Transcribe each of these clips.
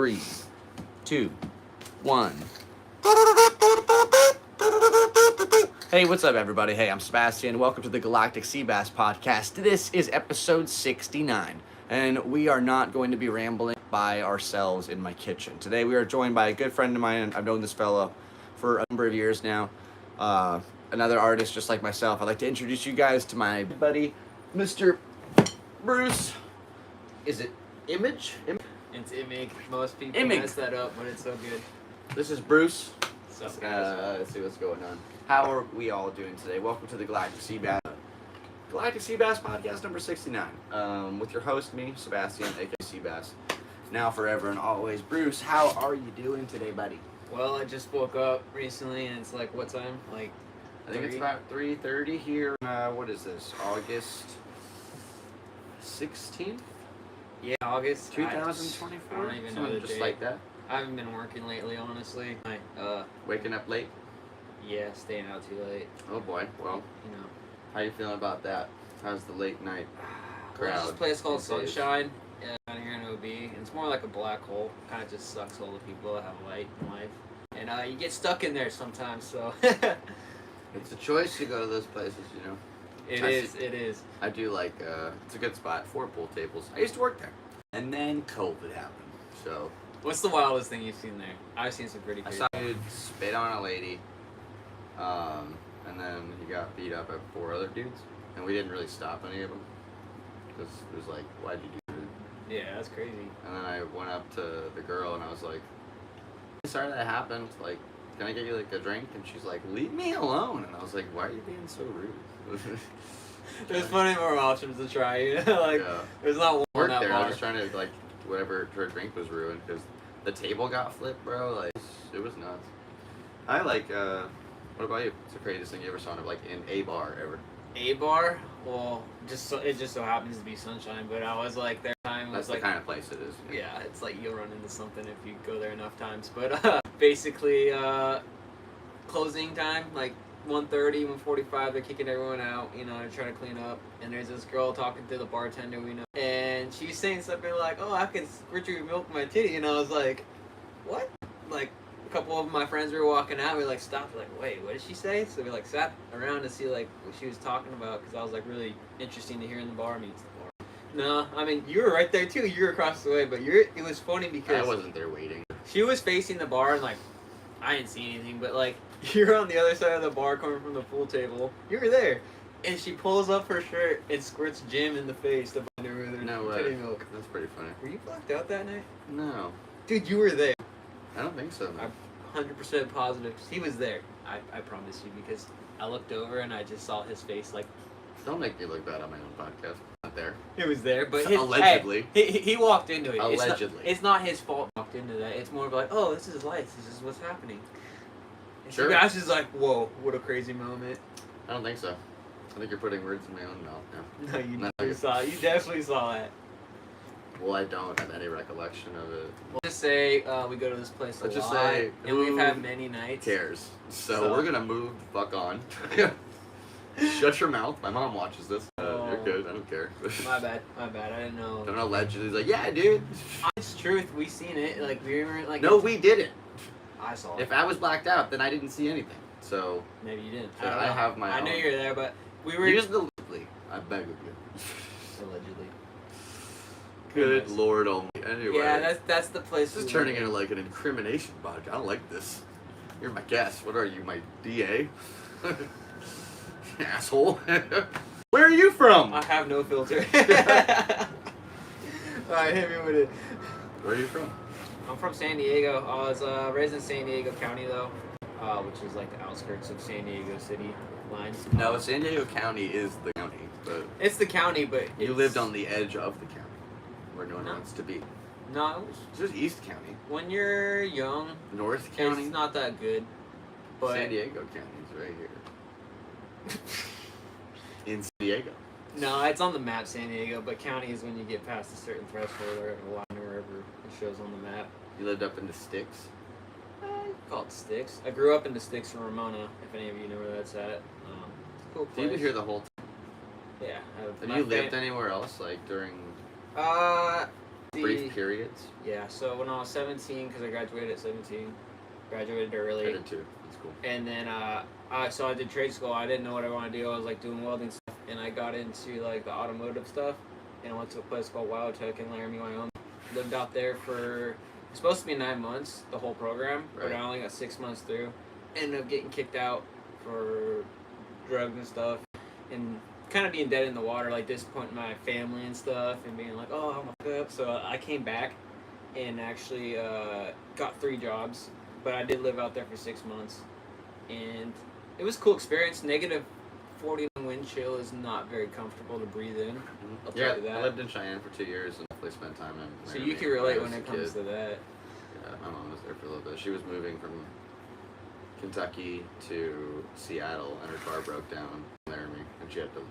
3, 2, 1. Hey, what's up, everybody? Hey, I'm Sebastian. Welcome to the Galactic Seabass Podcast. This is episode 69, and we are not going to be rambling by ourselves in my kitchen. Today, we are joined by a good friend of mine. I've known this fellow for a number of years now. Another artist just like myself. I'd like to introduce you guys to my buddy, Mr. Bruce. Is it Imig? It's Imig. Most people mess that up, but it's so good. This is Bruce. What's up, guys? Let's see what's going on. How are we all doing today? Welcome to the Galactic Seabass Podcast number 69. With your host, me, Sebastian, aka Seabass. Now, forever, and always. Bruce, how are you doing today, buddy? Well, I just woke up recently, and it's like, what time? Like, I think it's about 3:30 here. What is this? August 16th? Yeah, August 2024? I don't even know the just date. Like that? I haven't been working lately, honestly. Waking up late? Yeah, staying out too late. Oh boy. Well, you know. How you feeling about that? How's the late night crowd? There's this place called these days? Sunshine down here in OB. And it's more like a black hole. Kind of just sucks all the people that have light in life. And you get stuck in there sometimes, so. It's a choice to go to those places, you know. It is. I do like, it's a good spot for pool tables. I used to work there. And then COVID happened, so. What's the wildest thing you've seen there? I've seen some pretty crazy. I saw a dude spit on a lady, and then he got beat up by 4 other dudes. And we didn't really stop any of them. Because it was like, why'd you do that? Yeah, that's crazy. And then I went up to the girl and I was like, sorry that happened, like, can I get you like a drink? And she's like, leave me alone. And I was like, why are you being so rude? There's plenty more options to try, you know, like, yeah. There's not one Worked that there, bar. I was just trying to, like, whatever, her drink was ruined, because the table got flipped, bro, like, it was nuts. I like, what about you? What's the craziest thing you ever saw, like, in a bar ever? A bar? Well, it just so happens to be Sunshine, but I was like, their time was That's like... the kind of place it is. Yeah, it's like you'll run into something if you go there enough times, but basically, closing time, like 1:30, 1:45, they're kicking everyone out, you know, they're trying to clean up, and there's this girl talking to the bartender we know, and she's saying something like, oh, I can squirt your milk in my titty, and I was like, what? Like, a couple of my friends were walking out, we like stopped, like, wait, what did she say? So we like sat around to see like what she was talking about, because I was like really interesting to hear in the bar meets the bar. No, I mean, you were right there too, you were across the way, but it was funny because... I wasn't there waiting. She was facing the bar and like, I didn't see anything, but like, you're on the other side of the bar coming from the pool table. You were there. And she pulls up her shirt and squirts Jim in the face to bind her with her titty milk. That's pretty funny. Were you blacked out that night? No. Dude, you were there. I don't think so, man. I'm 100% positive. He was there. I promise you, because I looked over and I just saw his face like... Don't make me look bad on my own podcast. Not there. It was there, but allegedly. Hey, he walked into it. Allegedly. It's not his fault he walked into that. It's more of like, oh, this is life. This is what's happening. And Sure. Sebastian's just like, whoa, what a crazy moment. I don't think so. I think you're putting words in my own mouth now. No, you saw it. You definitely saw it. Well, I don't have any recollection of it. Let's just say we go to this place a Let's lot, just say, and we've had who many nights. Cares. So we're gonna move the fuck on. Shut your mouth. My mom watches this. You're good. I don't care. My bad. I didn't know. Don't allegedly. He's like, yeah, dude. It's truth. We seen it. Like we were like. No, we didn't. I saw it. If I was blacked out, then I didn't see anything. So maybe you didn't. I don't know. I have my I own. knew you were there, but we were. Use the allegedly. I beg of you. Allegedly. Good Lord Almighty. Anyway. Yeah, that's the place. This is turning into like an incrimination podcast. I don't like this. You're my guest. What are you, my DA? Asshole. Where are you from? I have no filter. Alright, hit me with it. Where are you from? I'm from San Diego. I was raised in San Diego County, though, which is like the outskirts of San Diego City lines. No, San Diego County is the county, but it's the county, but you lived on the edge of the county, where no one wants to be. No, it's just East County. When you're young, North County. It's not that good. But San Diego County is right here. In San Diego. No, it's on the map, San Diego, but county is when you get past a certain threshold or a line or wherever it shows on the map. You lived up in the sticks? Call it Sticks. I grew up in the Sticks in Ramona, if any of you know where that's at. Cool place. So you've been here the whole time? Yeah. Have you lived anywhere else, like during... Brief periods. Yeah, so when I was 17, because I graduated at 17, graduated early. I did too. That's cool. And then so I did trade school. I didn't know what I wanted to do. I was like doing welding stuff, and I got into like the automotive stuff, and I went to a place called Wild Tech in Laramie, Wyoming. Lived out there for it's supposed to be 9 months, the whole program, but I only got 6 months through. Ended up getting kicked out for drugs and stuff, and kind of being dead in the water, like disappointing my family and stuff, and being like, oh, I'm fucked up. So I came back and actually got 3 jobs, but I did live out there for 6 months, and it was a cool experience. Negative 40 wind chill is not very comfortable to breathe in. I'll tell you that. I lived in Cheyenne for 2 years and definitely spent time in So you can relate when it comes to that. Yeah, my mom was there for a little bit. She was moving from Kentucky to Seattle, and her car broke down in Laramie, and she had to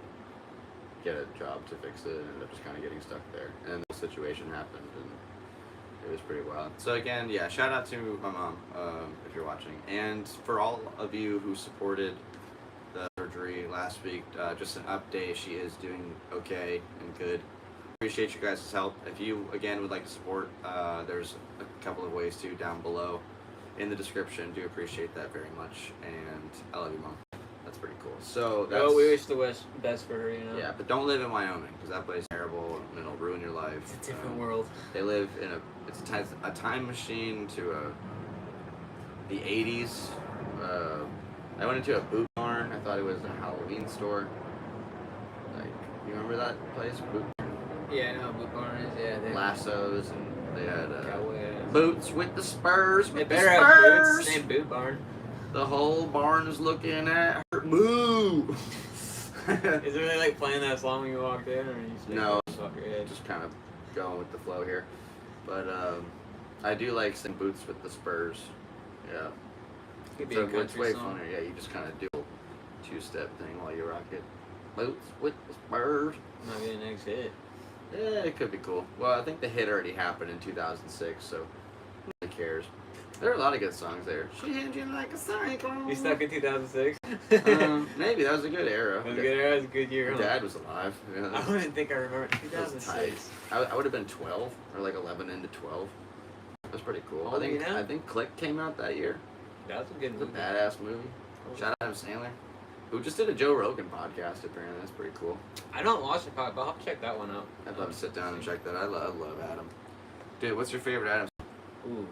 get a job to fix it, and ended up just kind of getting stuck there. And then the situation happened, and it was pretty wild. So again, yeah, shout out to my mom, if you're watching. And for all of you who supported the surgery last week, just an update, she is doing okay and good. Appreciate you guys' help. If you, again, would like to support, there's a couple of ways to down below in the description. Do appreciate that very much, and I love you, Mom. That's pretty cool. So that's, we wish the best for her, you know. Yeah, but don't live in Wyoming, because that place is terrible and it'll ruin your life. It's a different world. They live in a time machine to the 80s. I went into a boot barn. I thought it was a Halloween store. Like, you remember that place? Boot barn? Yeah, I know what boot barn is. Yeah, lassos, and they had cowboy boots with the spurs. They better have boots. Same boot barn. The whole barn is looking at her. Moo! Is it really like playing that song when you walked in, or you just off your head? Just kind of going with the flow here. But I do like some boots with the spurs. Yeah. Could be So a country it's way song. funnier. Yeah, you just kind of do a 2-step thing while you rock it. Boots with the spurs. Might be the next hit. Yeah, it could be cool. Well, I think the hit already happened in 2006, so who cares? There are a lot of good songs there. She hit you like a cyclone. You stuck in 2006? Maybe. That was a good era. That was a good era. That was a good year. My dad was alive. Yeah, I wouldn't think I remember 2006. I would have been 12, or like 11 into 12. That's pretty cool. Oh, I think Click came out that year. That was a good It's a movie. badass movie. Shout out Adam Sandler, who just did a Joe Rogan podcast, apparently. That's pretty cool. I don't watch the podcast, but I'll have to check that one out. I'd love to sit down and check that. I love Adam. Dude, what's your favorite Adam? Ooh.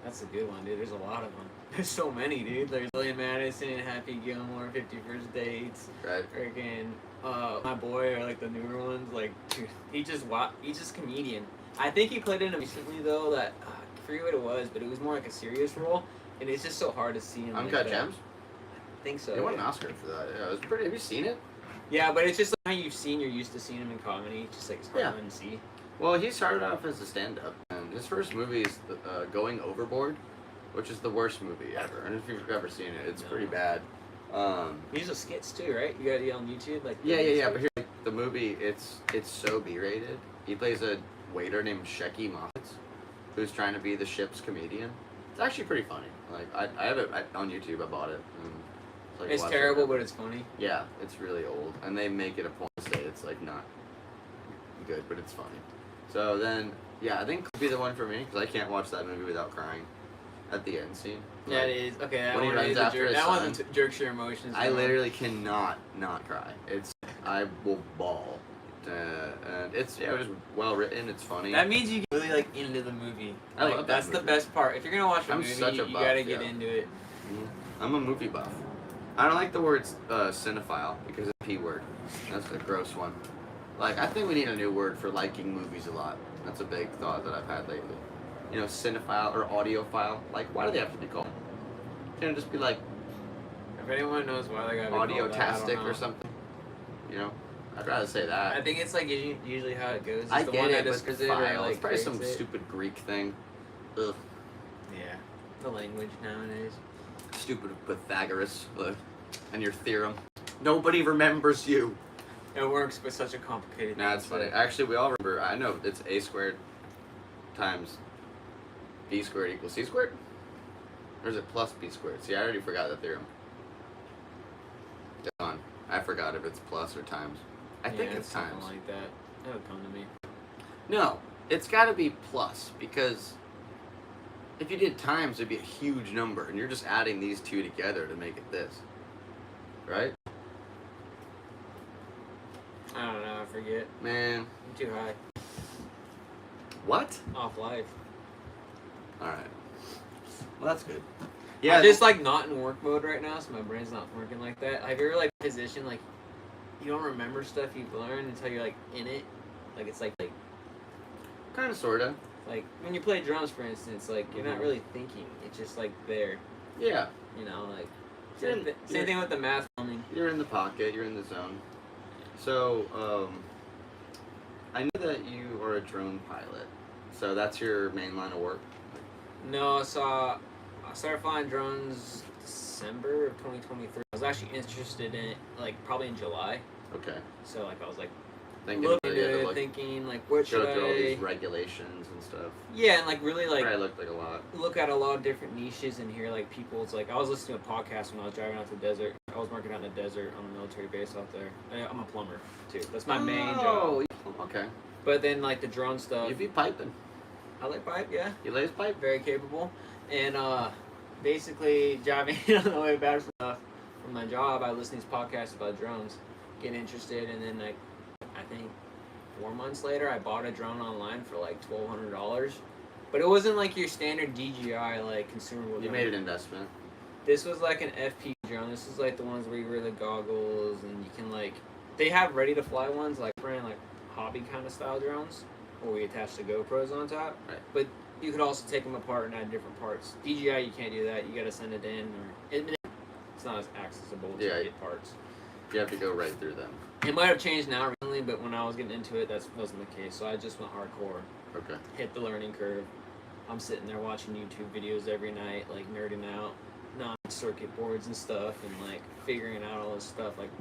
That's a good one, dude. There's a lot of them. There's so many, dude. There's Billy Madison, Happy Gilmore, 50 First Dates. Right. Freaking, My Boy, or like the newer ones. Like, dude, he's just comedian. I think he played in it recently, though, that, I forget what it was, but it was more like a serious role. And it's just so hard to see him. Uncut like Gems? I think so. He won an Oscar for that. Yeah, it was pretty. Have you seen it? Yeah, but it's just like how you're used to seeing him in comedy. It's just like, it's hard to see. Well, he started off as a stand-up, and his first movie is Going Overboard, which is the worst movie ever. And if you've ever seen it, it's pretty bad. These are skits too, right? You got it on YouTube, like. Yeah. But here, the movie, it's so B-rated. He plays a waiter named Shecky Moffat, who's trying to be the ship's comedian. It's actually pretty funny. Like I have it on YouTube. I bought it. And it's terrible, but it's funny. Yeah, it's really old, and they make it a point to say it's like not good, but it's funny. So then, yeah, I think it could be the one for me, because I can't watch that movie without crying at the end scene. Yeah, it is. Okay, that when he one runs is after his that son, one jerks your emotions. I literally cannot not cry. I will bawl. And it's just well written. It's funny. That means you get really like into the movie. I love that That's movie. The best part. If you're gonna watch a movie, you buff, gotta get into it. I'm a movie buff. I don't like the word cinephile because it's a P word. That's a gross one. Like, I think we need a new word for liking movies a lot. That's a big thought that I've had lately. You know, cinephile or audiophile. Like, why do they have to be called? Can't it just be like If anyone knows why they gotta be called that, I don't audiotastic know. or something? You know, I'd rather say that. I think it's like usually how it goes. It's I the get one it, that but describes it file. or, like, It's probably some creates it. stupid Greek thing. Ugh. Yeah, the language nowadays. Stupid Pythagoras and your theorem. Nobody remembers you. It works, but such a complicated. Nah, it's funny. Actually, we all remember. I know it's a squared times b squared equals c squared? Or is it plus b squared? See, I already forgot that theorem. It's on. I forgot if it's plus or times. I think it's times. Something like that. That would come to me. No, It's got to be plus, because if you did times, it'd be a huge number, and you're just adding these two together to make it this. Right? I don't know, I forget. Man. I'm too high. What? Off life. Alright. Well, that's good. Yeah. I'm just like not in work mode right now, so my brain's not working like that. Have you ever like position like you don't remember stuff you've learned until you're like in it? Like it's like kind of, sorta. like when you play drums, for instance, like you're not really thinking. It's just like there. Yeah. You know, like You're same thing with the math filming. You're in the pocket. You're in the zone. So, I know that you are a drone pilot. So that's your main line of work? No, so I started flying drones December of 2023. I was actually interested in it, like probably in July. Okay. So like I was like Thinking looking you had into to, it, like, thinking like what go should through all I? these regulations and stuff. Yeah, and like really like Probably looked like a lot. look at a lot of different niches and hear like people's like I was listening to a podcast when I was driving out to the desert. I was working out in the desert on a military base out there. I'm a plumber too. That's my main job. Oh, okay. But then like the drone stuff. You be piping. I like pipe, yeah. You lays pipe? Very capable. And basically driving on the way back from my job, I listen to these podcasts about drones, get interested, and then like I think 4 months later I bought a drone online for like $1,200. But it wasn't like your standard DJI like consumable. You made an investment. This was like an FP drone. This is like the ones where you wear the goggles and you can like they have ready to fly ones like brand like hobby kind of style drones where we attach the GoPros on top. Right. But you could also take them apart and add different parts. DJI you can't do that. You got to send it in or it's not as accessible to get parts. You have to go right through them. It might have changed now recently, but when I was getting into it, that wasn't the case. So I just went hardcore. Okay. Hit the learning curve. I'm sitting there watching YouTube videos every night, like nerding out, non-circuit boards and stuff, and like figuring out all this stuff. Like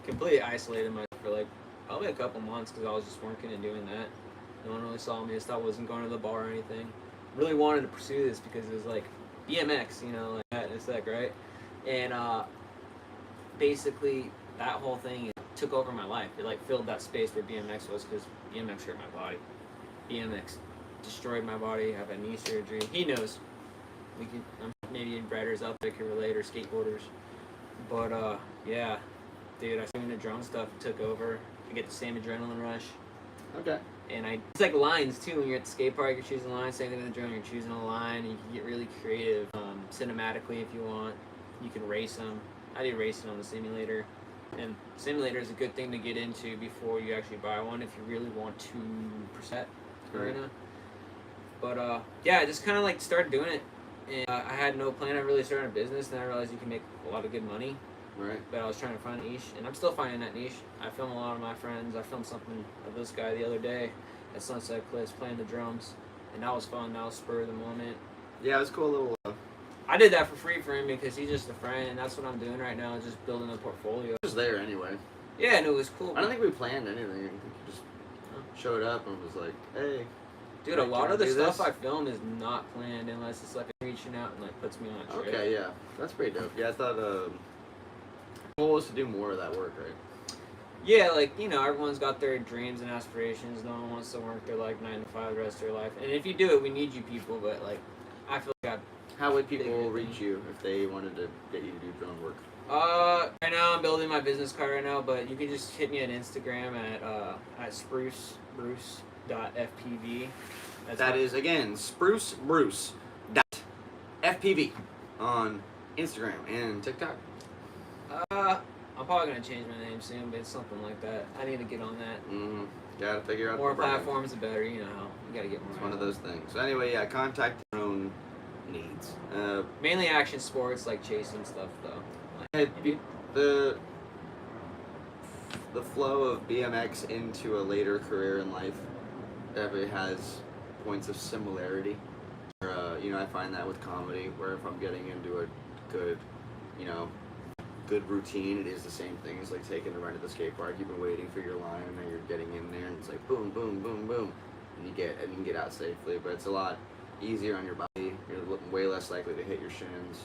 completely isolated myself for like probably a couple months because I was just working and doing that. No one really saw me. I wasn't going to the bar or anything. Really wanted to pursue this because it was like BMX, you know, like that in a sec, right? And basically that whole thing took over my life. It like filled that space where BMX was because BMX hurt my body. BMX destroyed my body. I have had knee surgery. He knows. We can maybe riders out there can relate or skateboarders. But yeah, dude, I started doing the drone stuff. It took over. I get the same adrenaline rush. Okay. And it's like lines too. When you're at the skate park, you're choosing a line. Same thing with the drone, you're choosing a line. And you can get really creative cinematically if you want. You can race them. I did racing on the simulator. And simulator is a good thing to get into before you actually buy one if you really want to preset arena. But yeah, I just kind of like started doing it. And I had no plan of really starting a business. And I realized you can make a lot of good money. Right. But I was trying to find a niche, and I'm still finding that niche. I film a lot of my friends. I filmed something of this guy the other day at Sunset Cliffs playing the drums, and that was fun. That was spur of the moment. Yeah, it was cool little. I did that for free for him because he's just a friend, and that's what I'm doing right now, just building a portfolio. Just there anyway. Yeah, and it was cool. I don't think we planned anything. I think we just showed up and was like, hey. Dude, a lot of the stuff I film is not planned unless it's like reaching out and like puts me on a trip. Okay, yeah. That's pretty dope. Yeah, I thought the goal was to do more of that work, right? Yeah, like, you know, everyone's got their dreams and aspirations. No one wants to work their like 9 to 5 the rest of their life. And if you do it, we need you people, but like I feel like How would people reach you if they wanted to get you to do drone work? Right now I'm building my business card right now, but you can just hit me on Instagram at sprucebruce.fpv. That is, again, sprucebruce.fpv on Instagram and TikTok. I'm probably gonna change my name soon, but it's something like that. I need to get on that. Mm-hmm. Gotta figure out more the brand. platforms, the better. You know how you gotta get more. It's one of those things. So anyway, yeah, contact your own needs. Mainly action sports, like chasing stuff, though. The flow of BMX into a later career in life definitely has points of similarity. You know, I find that with comedy, where if I'm getting into a good, you know, good routine, it is the same thing. It's like taking a run to the skate park. You've been waiting for your line, and then you're getting in there, and it's like boom, boom, boom, boom, and you can get out safely. But it's a lot easier on your body. You're way less likely to hit your shins.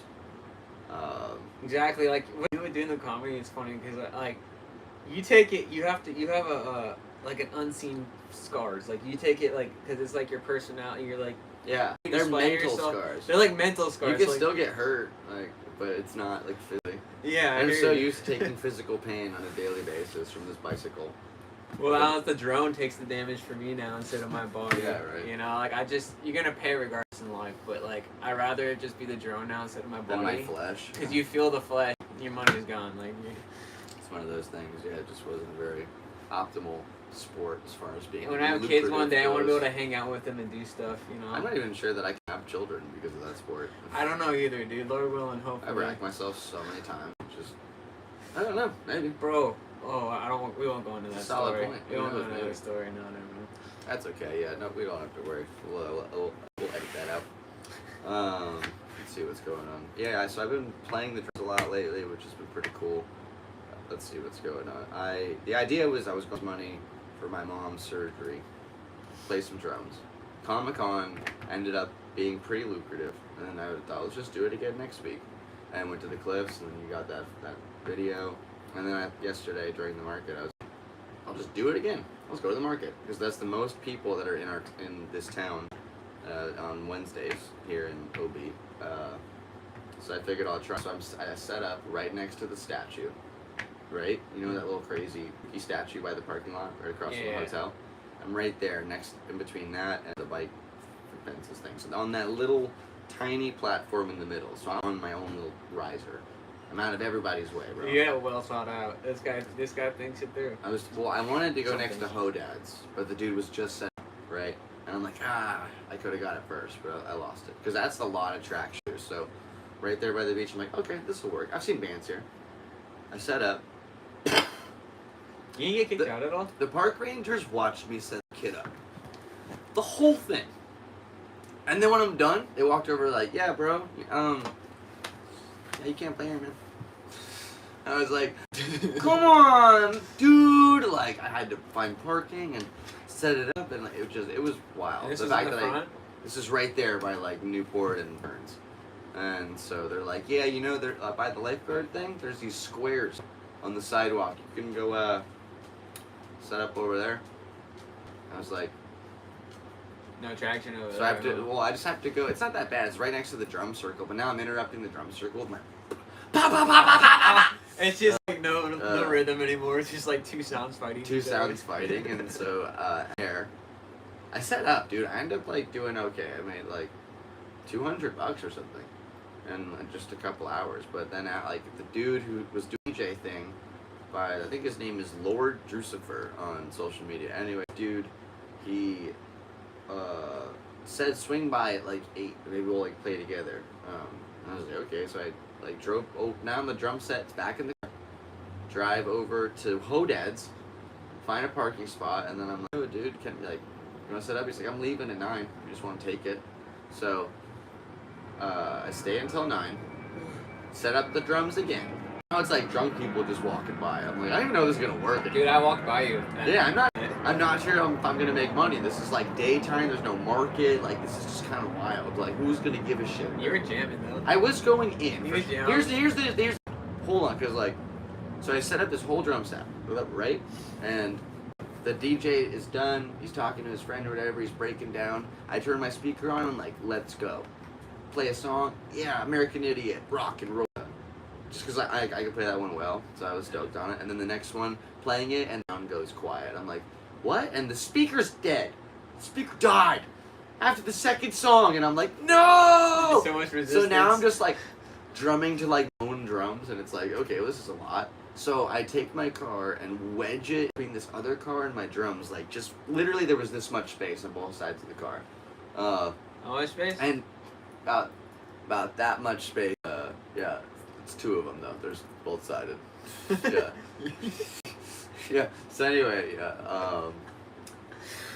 Exactly. Like when you were doing the comedy, it's funny because like you have a like an unseen scars. Like you take it like because it's like your personality. You're like Yeah, you they're display mental yourself. scars. They're like mental scars. You can like, still get hurt, like, but it's not like physically. yeah, I'm so used to taking physical pain on a daily basis from this bicycle. Well, now the drone takes the damage for me now instead of my body. Yeah, right. You know, like you're gonna pay regardless in life, but like I'd rather it just be the drone now instead of my body. And my flesh. Because you feel the flesh, your money's gone. Like it's one of those things. Yeah, it just wasn't a very optimal sport as far as being. When I have kids one day, I want to be able to hang out with them and do stuff. You know. I'm not even sure that I can have children because of that sport. I don't know either, dude. Lord willing, hopefully. I racked myself so many times. Just, I don't know. Maybe. Bro. Oh, I don't. We won't go into that Solid story. point. We won't go Who knows, into maybe. that story. No, never mind. That's okay. Yeah. No, we don't have to worry. We'll edit that out. Let's see what's going on. Yeah. So I've been playing the drums a lot lately, which has been pretty cool. Let's see what's going on. The idea was I was going to money for my mom's surgery. Play some drums. Comic-Con ended up being pretty lucrative, and then I thought let's just do it again next week. And went to the cliffs, and then you got that video. And then yesterday during the market, I'll just do it again. Let's go to the market because that's the most people that are in this town on Wednesdays here in OB. So I figured I'll try. So I set up right next to the statue, right? You know that little crazy statue by the parking lot, right across from the hotel. I'm right there, in between that and the bike fences thing. So on that little tiny platform in the middle. So I'm on my own little riser. I'm out of everybody's way, bro. Yeah, well thought out. This guy thinks it through. I wanted to go next to Hodad's, but the dude was just set up, right? And I'm like, I could have got it first, but I lost it. Because that's a lot of track shoes. So right there by the beach, I'm like, okay, this will work. I've seen bands here. I set up. You didn't get kicked out at all? The park rangers watched me set the kid up. The whole thing. And then when I'm done, they walked over like, yeah, bro, yeah, you can't play here, man. I was like, come on, dude. Like, I had to find parking and set it up, and it was wild. And this the is fact in the that front? this is right there by like Newport and Burns. And so they're like, yeah, you know, they're by the lifeguard thing, there's these squares on the sidewalk. You can go set up over there. I was like, no traction over so there. I just have to go. It's not that bad. It's right next to the drum circle, but now I'm interrupting the drum circle with my pa pa pa pa pa pa. It's just like no rhythm anymore. It's just like two sounds fighting. And so there, I set up, dude. I ended up like doing okay. I made like $200 or something, in just a couple hours. But then like the dude who was doing DJ thing, I think his name is Lord Drucifer on social media. Anyway, dude, he said swing by at like 8. Maybe we'll like play together. And I was like, okay. So I like drove. Oh, now the drum set's back in the car. Drive over to Hodad's, find a parking spot, and then I'm like, oh, dude, can you want to set up? He's like, I'm leaving at 9. You just want to take it. So I stay until 9. Set up the drums again. Now it's like drunk people just walking by. I'm like, I don't even know this is gonna work. Dude, I walked by you. Yeah, I'm not sure if I'm gonna make money. This is like daytime. There's no market. Like this is just kind of wild. Like who's gonna give a shit? You were jamming though. I was going in. You were jamming. Here's hold on, cause like, so I set up this whole drum set, right? And the DJ is done. He's talking to his friend or whatever. He's breaking down. I turn my speaker on. I'm like, let's go. Play a song. Yeah, American Idiot, rock and roll. Just because I could play that one well, so I was stoked on it. And then the next one, playing it, and the sound goes quiet. I'm like, what? And the speaker's dead. The speaker died after the second song, and I'm like, no! So much resistance. So now I'm just like drumming to like own drums, and it's like, okay, well, this is a lot. So I take my car and wedge it between this other car and my drums. Like, just literally there was this much space on both sides of the car. How much space? And about that much space. Yeah. It's 2 of them though. There's both sided. Yeah. Yeah. So anyway,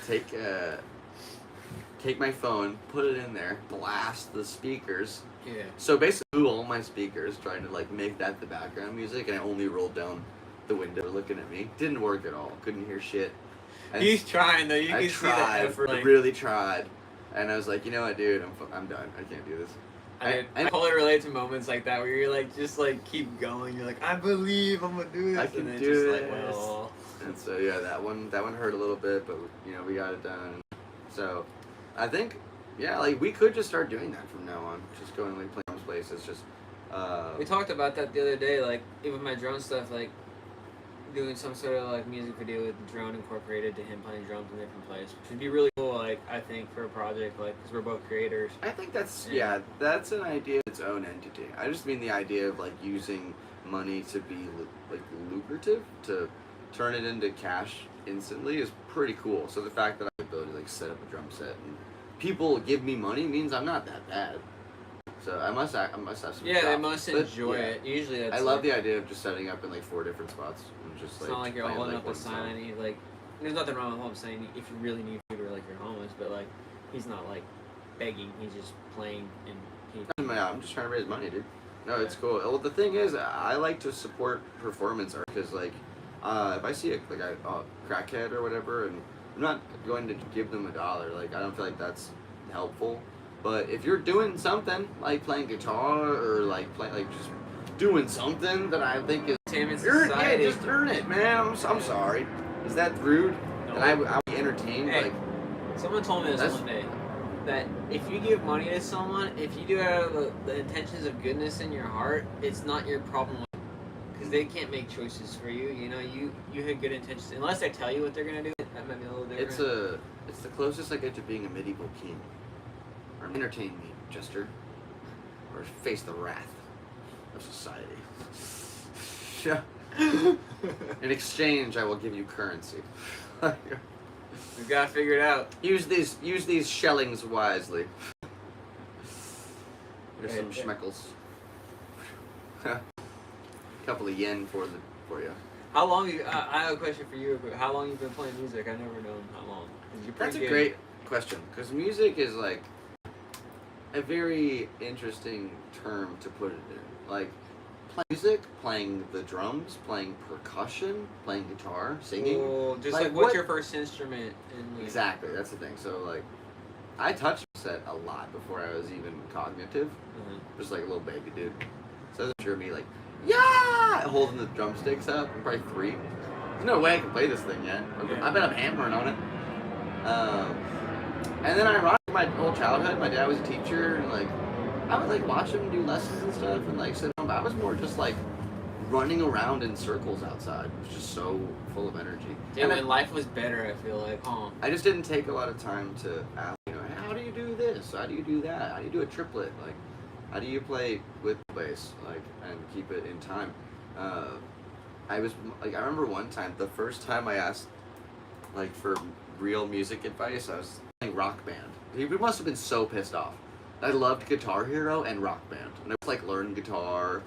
take my phone, put it in there, blast the speakers. Yeah. So basically, blew all my speakers, trying to like make that the background music, and I only rolled down the window, looking at me. Didn't work at all. Couldn't hear shit. And He's trying though. You can see the effort. I really tried, and I was like, you know what, dude, I'm done. I can't do this. I totally relate to moments like that where you're like, just like keep going. You're like, I believe I'm gonna do this. I can and then do just this. like, well, And so yeah, that one hurt a little bit, but we got it done. So I think like we could just start doing that from now on. Just going like playing places. Just we talked about that the other day. Like even my drone stuff, like doing some sort of like music video with the drone incorporated to him playing drums in different places, which would be really cool. Like I think for a project, like because we're both creators. I think that's that's an idea of its own entity. I just mean the idea of like using money to be like lucrative, to turn it into cash instantly is pretty cool. So the fact that I have the ability to like set up a drum set and people give me money means I'm not that bad. So I must have some Yeah, chops. they must enjoy it. Usually that's I love the idea of just setting up in like 4 different spots and just it's like not like you're playing, holding like, up a sign and like there's nothing wrong with him saying if you really need food or like you're homeless, but like he's not like begging, he's just playing and I'm just trying to raise money, dude. No, it's cool. Well, the thing is, I like to support performance art because, like, if I see a crackhead or whatever, and I'm not going to give them $1. Like, I don't feel like that's helpful. But if you're doing something like playing guitar or like just doing something that I think is just earn it, man. I'm sorry. Is that rude? No. And I'll be entertained. Hey, like, someone told me this one day. That if you give money to someone, if you do it out of the intentions of goodness in your heart, it's not your problem. Because they can't make choices for you. You had good intentions. Unless they tell you what they're going to do, that might be a little different. It's the closest I get to being a medieval king. Or entertain me, Jester. Or face the wrath of society. In exchange, I will give you currency. We've got to figure it out. Use these shellings wisely. Here's some schmeckles. A couple of yen for you. How long? I have a question for you. How long you been playing music? I never known how long. That's a great question because music is like a very interesting term to put it in. Like playing music, playing the drums, playing percussion, playing guitar, singing. Oh, just like what's your first instrument? Exactly, that's the thing. So like, I touched set a lot before I was even cognitive. Mm-hmm. Just like a little baby dude. So that's sure me like, yeah, holding the drumsticks up. I'm probably 3. There's no way I can play this thing yet. Yeah. I bet I'm hammering on it. And then ironically, my whole childhood, my dad was a teacher, and like, I would like watch him do lessons and stuff, and like sit home. I was more just like running around in circles outside. It was just so full of energy. Yeah, when life was better, I feel like, huh? I just didn't take a lot of time to ask, how do you do this? How do you do that? How do you do a triplet? Like, how do you play with bass, like, and keep it in time? I remember one time, the first time I asked, like, for real music advice, I was playing Rock Band. He must have been so pissed off. I loved Guitar Hero and Rock Band, and I was like, learn guitar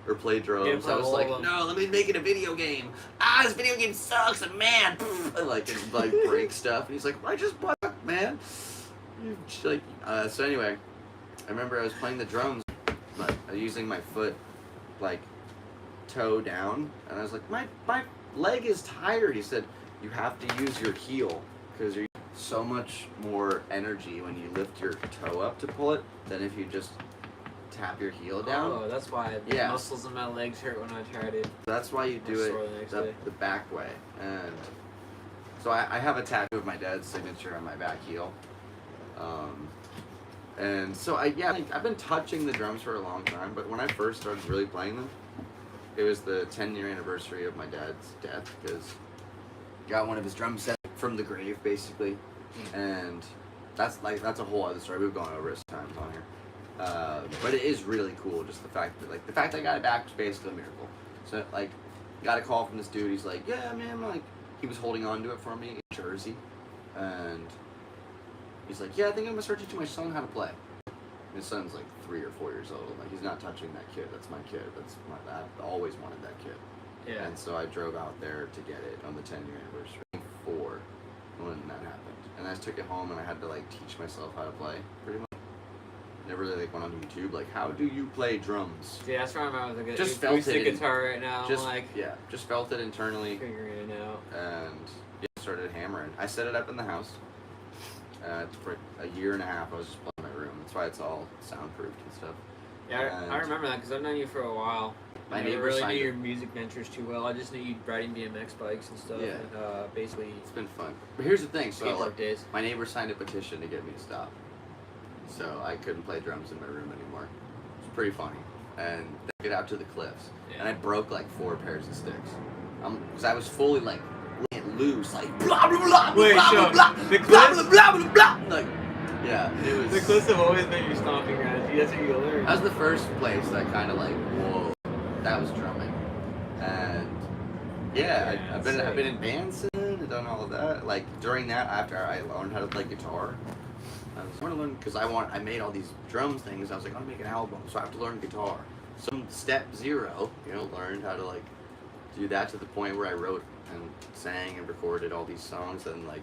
or play drums. I was like, no, let me make it a video game. This video game sucks, and man, and like break stuff. And he's like, I just bought it, man. So anyway, I remember I was playing the drums, but using my foot, like, toe down, and I was like, my leg is tired. He said, you have to use your heel because you're so much more energy when you lift your toe up to pull it than if you just tap your heel down. Oh, that's why the muscles in my legs hurt when I tried it. That's why you do it the back way. And so I have a tattoo of my dad's signature on my back heel. And so I've been touching the drums for a long time, but when I first started really playing them, it was the 10-year anniversary of my dad's death, because got one of his drum sets from the grave, basically. And that's a whole other story. We've gone over it times on here. But it is really cool, just the fact that I got it back was basically a miracle. So like, got a call from this dude. He's like, yeah, man, like, he was holding on to it for me in Jersey, and he's like, yeah, I think I'm gonna start teaching my son how to play. And his son's like 3 or 4 years old. Like, he's not touching that kid. That's my kid. I always wanted that kid. Yeah. And so I drove out there to get it on the 10-year anniversary. 4 when that happened. And I just took it home and I had to like teach myself how to play, pretty much. Never really like went on YouTube, like, how do you play drums? Yeah, that's where I'm at with the just felt it guitar right now. Just felt it internally. Figuring it out. And started hammering. I set it up in the house. For a year and a half, I was just playing in my room. That's why it's all soundproofed and stuff. Yeah, I remember that because I've known you for a while. My I neighbor never really signed knew it. your music ventures too well. I just knew you riding BMX bikes and stuff. Yeah. And basically, It's been fun. But here's the thing. So skate like, park days. my neighbor signed a petition to get me to stop. So I couldn't play drums in my room anymore. It's pretty funny. And they get out to the cliffs. Yeah. And I broke like 4 pairs of sticks. Because I was fully like laying loose, like blah blah blah Wait, blah so blah the blah cliffs? blah blah blah blah. Like, yeah, it was. The cliffs have always been your stomping ground. That's what you learn. That was the first place that I kind of like, whoa, that was drumming. And yeah, Yeah, I've been in bands and done all of that. Like during that, after I learned how to play guitar, I was going to learn because I made all these drum things. I was like, I'm gonna make an album, so I have to learn guitar. Some step 0, learned how to like do that to the point where I wrote and sang and recorded all these songs, and like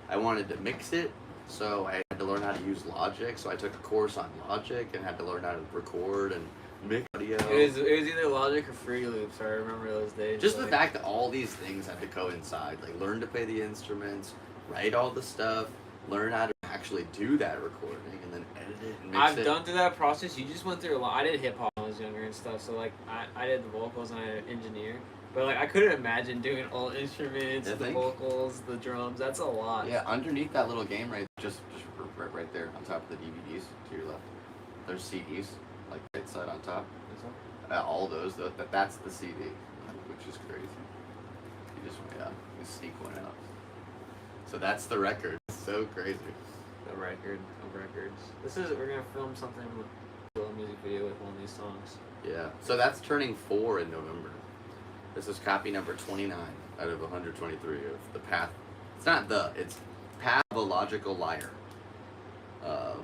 I wanted to mix it, so I had to learn how to use Logic. So I took a course on Logic and had to learn how to record and mix audio. It was either Logic or Fruity Loops. I remember those days. Just the fact that all these things had to coincide, like learn to play the instruments, write all the stuff, learn how to actually do that recording, and then edit it and mix it. I've done through that process. You just went through a lot. I did hip hop when I was younger and stuff. So like I did the vocals and I engineered. But like I couldn't imagine doing all instruments, the vocals, the drums. That's a lot. Yeah, underneath that little game just right there on top of the DVDs to your left, there's CDs like right side on top. All those that's the CD, which is crazy. You just sneak one out. So that's the record. It's so crazy. The record of records. We're gonna film something with a little music video with one of these songs. Yeah. So that's turning 4 in November. This is copy number 29 out of 123 of the Path. It's Pathological Liar,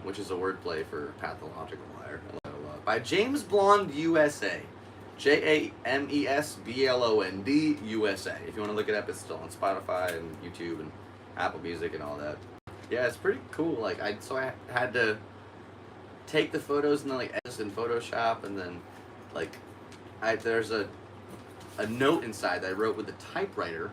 which is a wordplay for pathological liar. By James Blonde USA. JamesBlond USA. If you want to look it up, it's still on Spotify and YouTube and Apple Music and all that. Yeah, it's pretty cool. Like I had to take the photos and then like edit in Photoshop, and then like there's a note inside that I wrote with a typewriter.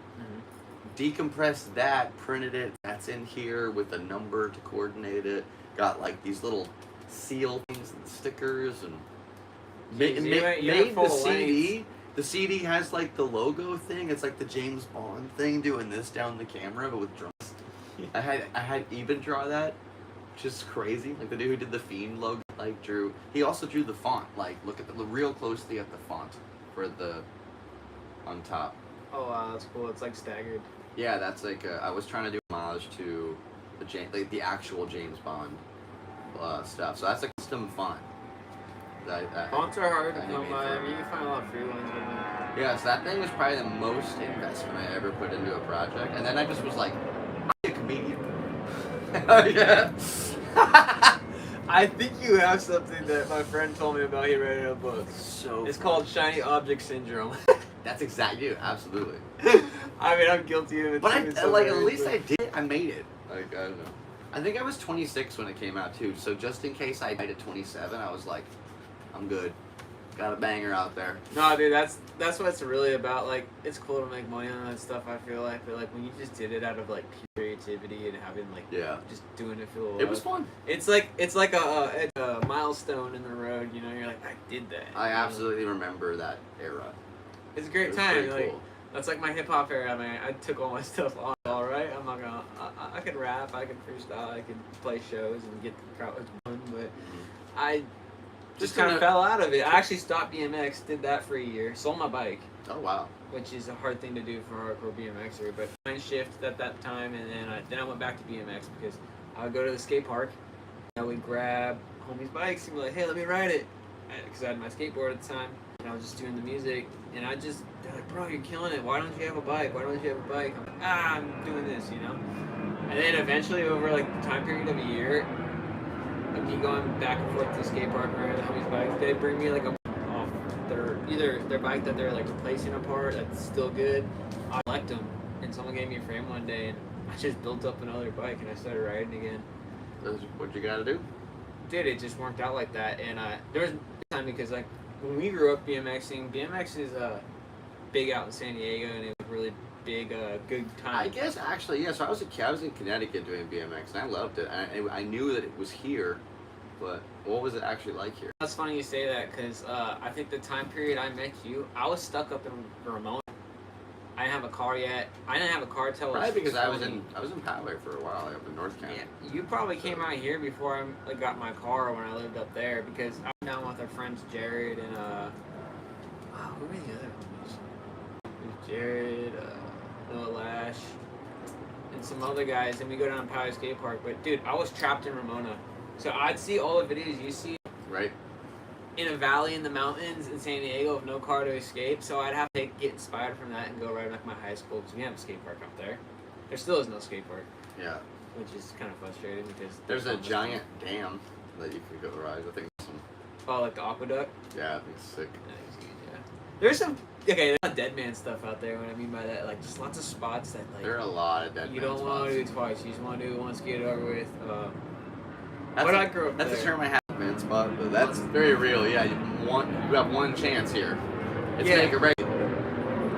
Decompressed that, printed it. That's in here with a number to coordinate it. Got like these little seal things and stickers, and made the CD. The CD has like the logo thing. It's like the James Bond thing doing this down the camera, but with drums. I had Eben draw that, which is crazy. Like the dude who did the Fiend logo, like drew. He also drew the font. Like look at the real closely at the font for the on top. Oh wow, that's cool. It's like staggered. Yeah, that's like I was trying to do homage to the actual James Bond stuff. So that's a custom font. Fonts are hard to come by. I mean, you can find a lot of free ones. Yeah, so that thing was probably the most investment I ever put into a project. And then I just was like, I'm a comedian. Oh, yeah. I think you have something that my friend told me about. He read in a book. It's called Shiny Object Syndrome. That's exactly it. Absolutely. I mean, I'm guilty of it. But at least I did. I made it. Like, I don't know. I think I was 26 when it came out, too. So just in case I died at 27, I was like, I'm good. Got a banger out there. No, dude, that's what it's really about. Like, it's cool to make money on that stuff, I feel like. But, like, when you just did it out of, like, pure creativity and having, like, just doing it for the love. It was fun. It's like a milestone in the road, you know? You're like, I did that. I absolutely remember that era. It's a great It was time. pretty Like, cool. That's like my hip-hop era. I mean, I took all my stuff on, all right? I'm not gonna... I could rap, I could freestyle, I could play shows and get the crowd fun, but I... Just kind of fell out of it. I actually stopped BMX, did that for a year, sold my bike. Oh, wow. Which is a hard thing to do for a hardcore BMXer, but I shifted at that time, and then I went back to BMX because I would go to the skate park, and I would grab homies' bikes and be like, hey, let me ride it, because I had my skateboard at the time, and I was just doing the music, and they're like, bro, you're killing it, why don't you have a bike, I'm like, I'm doing this, you know? And then eventually, over like the time period of a year, of me going back and forth to the skate park and riding the homies' bikes, they bring me like their bike that they're like replacing a part that's still good. I liked them, and someone gave me a frame one day, and I just built up another bike and I started riding again. That's what you gotta do. Dude, it just worked out like that, and there was a time because like when we grew up BMX is big out in San Diego, and it was really big, good time. I guess actually, yeah. So I was in Connecticut doing BMX, and I loved it. I knew that it was here, but what was it actually like here? That's funny you say that because I think the time period I met you, I was stuck up in Ramona. I didn't have a car yet. I didn't have a car till right, because I was in Poway for a while, like, up in North County. Yeah, you probably came out here before I like, got my car when I lived up there because I was down with our friends Jared and who were the other homies? It was Jared, Noah Lash, and some other guys, and we go down to Poway Skate Park. But dude, I was trapped in Ramona, so I'd see all the videos you see. Right. In a valley in the mountains in San Diego with no car to escape, so I'd have to get inspired from that and go right like my high school because we have a skate park up there. There still is no skate park. Yeah. Which is kind of frustrating because there's a giant dam that you could go ride. I think it's some. Oh, like the aqueduct. Yeah, I think it's sick. Yeah. There's some there's a lot of dead man stuff out there. What I mean by that, like just lots of spots that like. There are a lot of dead man You don't want to do twice. You just want to do once, get it over with. I grew up That's there. a term I have. Man spot, but that's very real. Yeah, you have one chance here. It's make it right.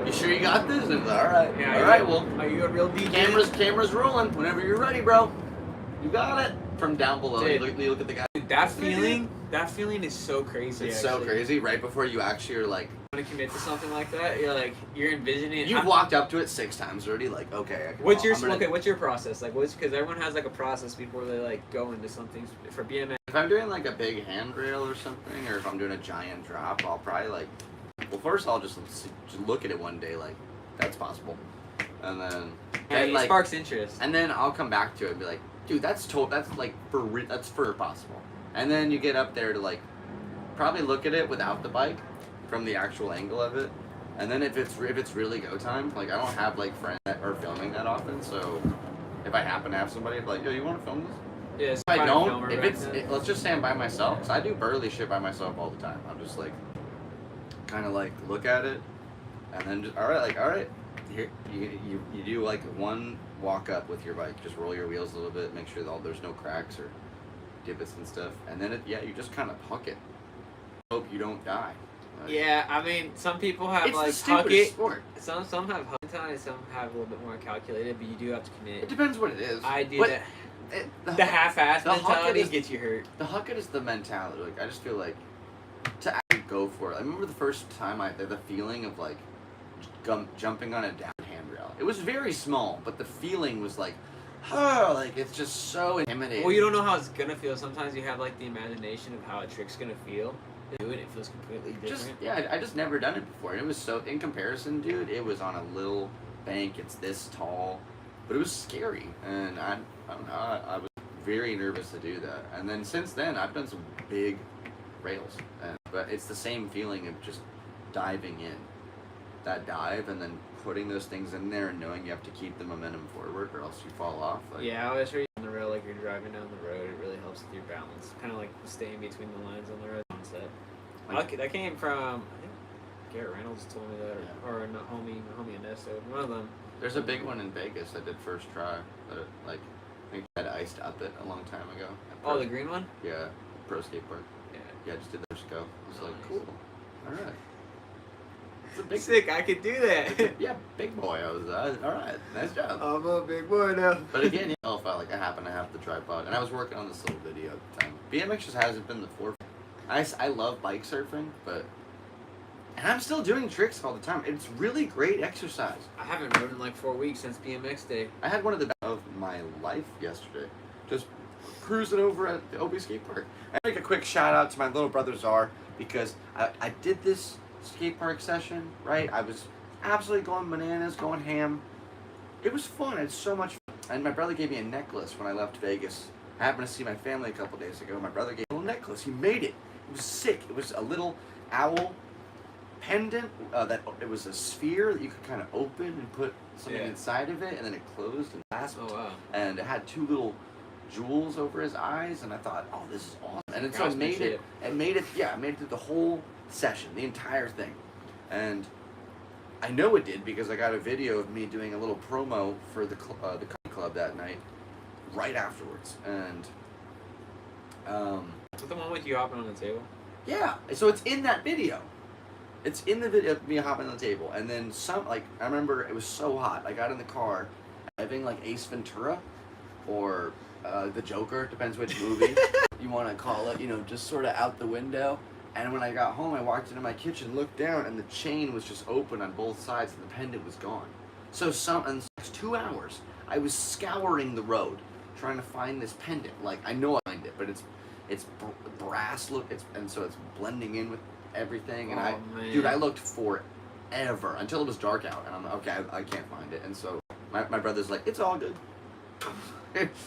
You sure you got this? And all right, yeah, all right. Well, are you a real DJ? Cameras rolling. Whenever you're ready, bro. You got it. From down below, you look at the guy. Dude, that feeling is so crazy. It's so crazy. Right before you actually are like. Want to commit to something like that? You're envisioning it. You've walked up to it 6 times already. Like, okay. What's your process? Like, because everyone has like a process before they like go into something for BMX. If I'm doing like a big handrail or something, or if I'm doing a giant drop, I'll probably like. Well, first I'll just look at it one day, like that's possible, and then it like sparks interest. And then I'll come back to it and be like, dude, that's like that's for possible. And then you get up there to like probably look at it without the bike from the actual angle of it. And then if it's really go time, like I don't have like friends that are filming that often, so if I happen to have somebody like, yo, you want to film this? Yeah, if I don't, let's just say I'm by myself, because I do burly shit by myself all the time. I'm just like, kind of like look at it, and then just all right, here you do like one walk up with your bike, just roll your wheels a little bit, make sure that there's no cracks or divots and stuff, and then you just kind of huck it. Hope you don't die. Like, yeah, I mean, some people have it's like the huck it. Sport. Some have huck time, some have a little bit more calculated, but you do have to commit. It depends what it is. I do that. The half-ass mentality gets you hurt. The huck it is the mentality. Like I just feel like to actually go for it. I remember the first time the feeling of like jumping on a down handrail. It was very small, but the feeling was like, oh, like it's just so intimidating. Well, you don't know how it's gonna feel. Sometimes you have like the imagination of how a trick's gonna feel. Do it feels completely different. I just never done it before. And it was so in comparison, dude. It was on a little bank. It's this tall, but it was scary, and I don't know. I was very nervous to do that. And then since then, I've done some big rails, but it's the same feeling of just diving in, that dive, and then putting those things in there and knowing you have to keep the momentum forward, or else you fall off. Like, yeah, I always read on the rail like you're driving down the road. It really helps with your balance. Kind of like staying between the lines on the road. That came from, I think Garrett Reynolds told me that, or a homie Ernesto, one of them. There's a big one in Vegas I did first try, but I think I had iced up it a long time ago. Oh, the green one? Yeah, Pro Skate Park. Yeah, I just did that go. I was like, cool. All right. It's a big sick. I could do that. Yeah, big boy. I was all right. Nice job. I'm a big boy now. But again, I happen to have the tripod, and I was working on this little video at the time. BMX just hasn't been the forefront. I love bike surfing, and I'm still doing tricks all the time. It's really great exercise. I haven't rode in like 4 weeks since BMX day. I had one of the best of my life yesterday. Just cruising over at the OB skate park. I make a quick shout out to my little brother Czar, because I did this skate park session, right? I was absolutely going bananas, going ham. It was fun. I had so much fun. And my brother gave me a necklace when I left Vegas. I happened to see my family a couple days ago. My brother gave me a little necklace. He made it. It was sick. It was a little owl pendant. It was a sphere that you could kind of open and put something inside of it, and then it closed and clasped. Oh wow! And it had 2 little jewels over his eyes, and I thought, oh, this is awesome. And so it made it. It made it through the whole session, the entire thing. And I know it did because I got a video of me doing a little promo for the comedy club that night, right afterwards, and. Is the one with you hopping on the table? Yeah, so it's in that video. It's in the video of me hopping on the table, and then I remember it was so hot. I got in the car, having like Ace Ventura, or the Joker, depends which movie. you want to call it, just sort of out the window. And when I got home, I walked into my kitchen, looked down, and the chain was just open on both sides, and the pendant was gone. So in the next 2 hours, I was scouring the road trying to find this pendant. Like, I know I find it, but it's brass look, and so it's blending in with everything. And I looked forever until it was dark out, and I'm like, okay, I can't find it. And so my brother's like, it's all good.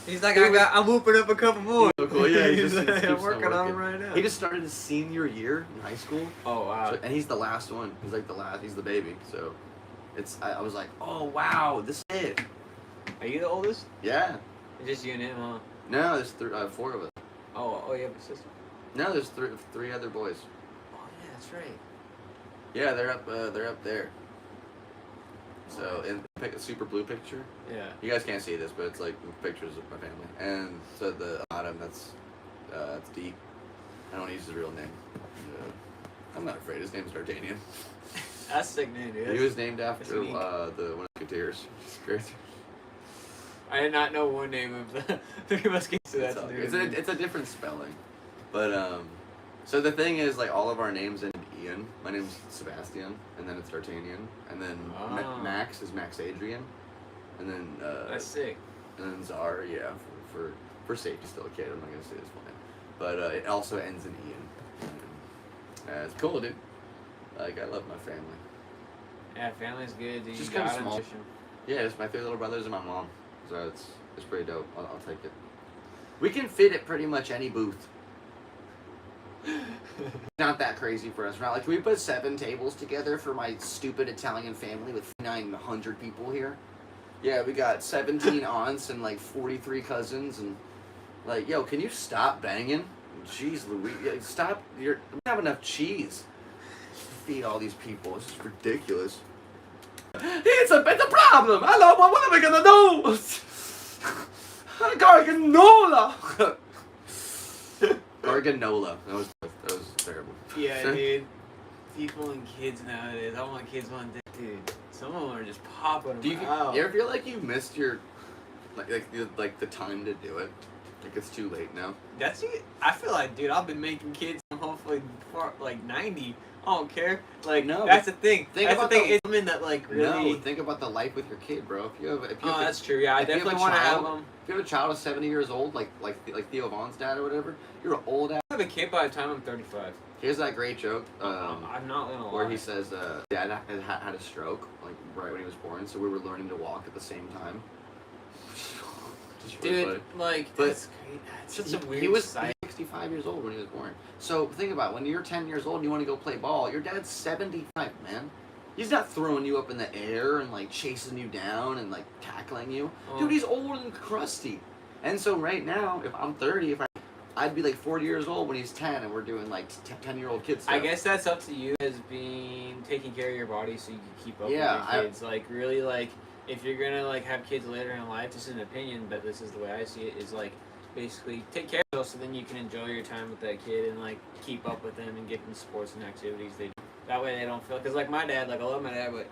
He's like, I'm whooping up a couple more. So cool. Yeah, he's I'm working on them right now. He just started his senior year in high school. Oh wow! So, and he's the last one. He's like he's the baby. So, I was like, oh wow, this is it. Are you the oldest? Yeah. It's just you and him, huh? No, there's 4 of us. Oh, you have a sister? No, there's three other boys. Oh yeah, that's right. Yeah, they're up there. So, pick a super blue picture. Yeah. You guys can't see this, but it's like pictures of my family. And so the bottom, that's Deke. I don't use his real name. I'm not afraid. His name's D'Artagnan. That's a sick name, dude. He was named after one of the Musketeers. It's great. I did not know one name of the Three Musketeers. So it's a different spelling, but so the thing is, like, all of our names end in Ian. My name's Sebastian, and then it's D'Artagnan, and then Max is Max Adrian, and then that's sick. And then Czar, yeah, for safety, still a kid. I'm not gonna say this one, but it also ends in Ian. And, it's cool, dude. Like, I love my family. Yeah, family's good, dude. Just kind of small. Yeah, it's my 3 little brothers and my mom. So it's pretty dope. I'll take it. We can fit at pretty much any booth. Not that crazy for us. We're not like, can we put 7 tables together for my stupid Italian family with 900 people here? Yeah, we got 17 aunts and like 43 cousins, and like, yo, can you stop banging? Jeez Louise, stop. We don't have enough cheese to feed all these people. This is ridiculous. It's a problem. Hello, what am I gonna do? Garganola. Garganola. That was terrible. Yeah, dude. People and kids nowadays. I want kids one day, dude. Some of them are just popping them out. You ever feel like you missed your like the time to do it? Like, it's too late now. That's it. I feel like, dude, I've been making kids hopefully before like 90. I don't care. Like, no, that's the thing. That's the thing. It's something that, like, really... No, think about the life with your kid, bro. If you have that's true. Yeah, I definitely want to have them. If you have a child who's 70 years old, like Theo Vaughn's dad or whatever, you're an old ass. I have a kid by the time I'm 35. Here's that great joke. I'm not gonna lie. Where he says, dad had a stroke, like, right when he was born, so we were learning to walk at the same time. Dude, like, that's great. That's such a weird He was 65 years old when he was born. So think about it. When you're 10 years old and you want to go play ball, your dad's 75, man. He's not throwing you up in the air and, like, chasing you down and, like, tackling you. Dude, he's old and crusty. And so right now, if I'm 30, I'd be like 40 years old when he's 10, and we're doing like 10-year-old kids stuff. I guess that's up to you as being taking care of your body so you can keep up with your kids. Like, really, like, if you're gonna like have kids later in life, this is an opinion, but this is the way I see it, is like basically take care of them so then you can enjoy your time with that kid and like keep up with them and get them sports and activities they do. That way they don't feel, because like my dad, like I love my dad, but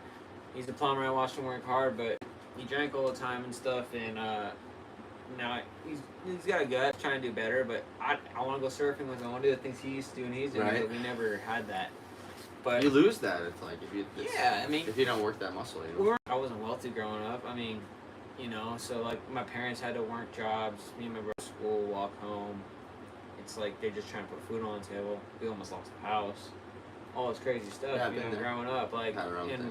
he's a plumber. I watched him work hard, but he drank all the time and stuff, and now he's got a gut, trying to do better, but I want to go surfing, like I want to do the things he used to do and he's doing, but we never had that. But you lose that. It's like if you don't work that muscle. I wasn't wealthy growing up. I mean, so like my parents had to work jobs. Me and my brother school, walk home. It's like they're just trying to put food on the table. We almost lost the house. All this crazy stuff. Growing up, like, and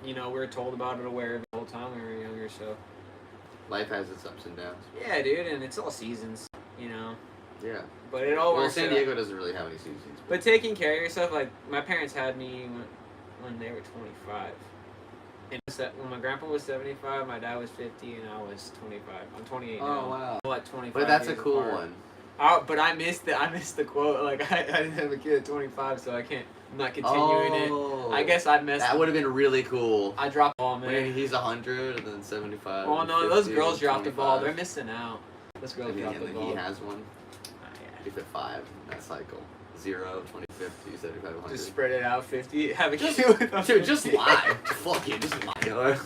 we were told about it, aware of it the whole time we were younger. So life has its ups and downs. Yeah, dude, and it's all seasons. Yeah. But it all works. San Diego doesn't really have any seasons. But taking care of yourself, like my parents had me when they were 25. And when my grandpa was 75, my dad was 50, and I was 25. I'm 28 now. Oh wow. What, 25? But that's a cool one. But I missed the quote. Like I didn't have a kid at 25, so I'm not continuing it. I guess I missed. That would have been really cool. I dropped the ball, man. When he's 100 and then 75. Oh no, those girls dropped the ball. They're missing out. Those girls dropped the ball. He has one. If at 5, that cycle. 0, 20, 50, 75, 100. Just spread it out, 50. Have a kid with them. Dude, just lie. Fuck you, just lie.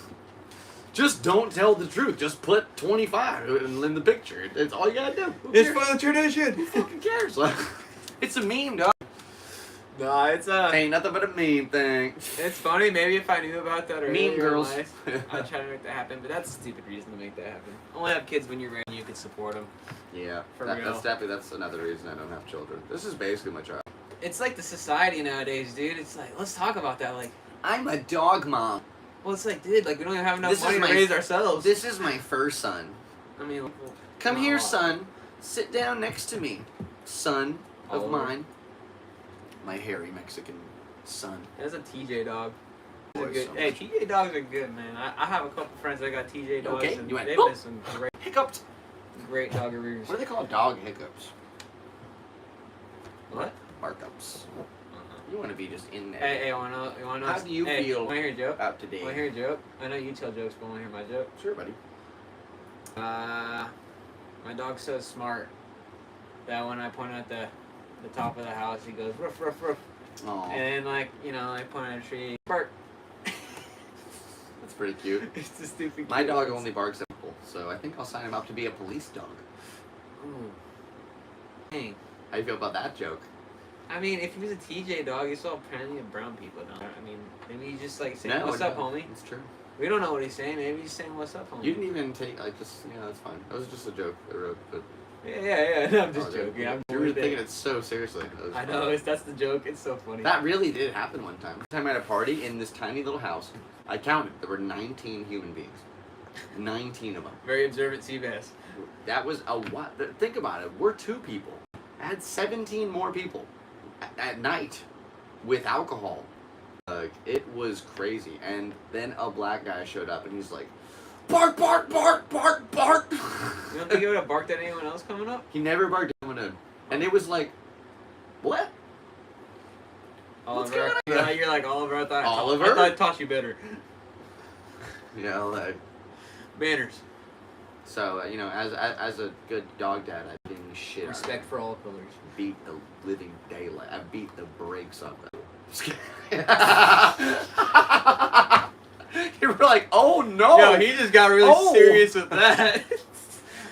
Just don't tell the truth. Just put 25 in the picture. It's all you gotta do. It's for the tradition. Who fucking cares? It's a meme, dog. No, it's Ain't nothing but a meme thing. It's funny. Maybe if I knew about that Meme girls. in life, I'd try to make that happen. But that's a stupid reason to make that happen. Only have kids when you're ready. You can support them. Yeah, For real. that's another reason I don't have children. This is basically my child. It's like the society nowadays, dude. It's like, let's talk about that. Like, I'm a dog mom. well, it's like, dude, like we don't even have enough This is money to my- raise ourselves. This is my first son. I mean, Come not a here, lot. son. Sit down next to me, son of Oh. mine. My hairy Mexican son. There's a TJ dog. They're Boy, good. so Hey, much. TJ dogs are good, man. I have a couple friends that got TJ dogs, Okay, and you went, they've "Boop." been some Hiccuped. great doggeroos. What do they call dog hiccups? What? Markups. You want to be just in there. Hey, you wanna know? How do you feel Wanna hear a joke? up to date? Wanna hear a joke? I know you tell jokes, but wanna hear my joke? Sure, buddy. My dog's so smart that when I point at the top of the house, he goes ruff ruff ruff, Aw, and then I point at a tree, bark. that's pretty cute. It's a stupid. My cute dog ones. only barks at people, so I think I'll sign him up to be a police dog. Ooh. Dang. How do you feel about that joke? I mean, if he was a TJ dog, he saw plenty of brown people. Don't. I mean, maybe he's just like saying, No, "What's up, no, homie?" It's true. We don't know what he's saying. Maybe he's saying, "What's up, homie?" You didn't even take, that's fine. That was just a joke I wrote, but... Yeah. No, I'm just Oh, joking. I'm you were with taking it. it so seriously. That was I fun. know. That's the joke. It's so funny. That really did happen one time. One time at a party in this tiny little house, I counted. There were 19 human beings. 19 of them. Very observant Seabass. That was a what? Think about it. We're 2 people. I had 17 more people at night with alcohol. It was crazy. And then a black guy showed up and he's like, bark, bark, bark, bark, bark. You don't think he would have barked at anyone else coming up? He never barked at anyone in. And it was like, what? What's Oliver. going on? Yeah, you're like Oliver. I thought Oliver? I taught you better. You know, like... Manners. So, as a good dog dad, I beat the shit out of Respect him. for all colors. Beat the living daylight. I beat the brakes off that. You were like, oh no! Yo, he just got really Oh. serious with that.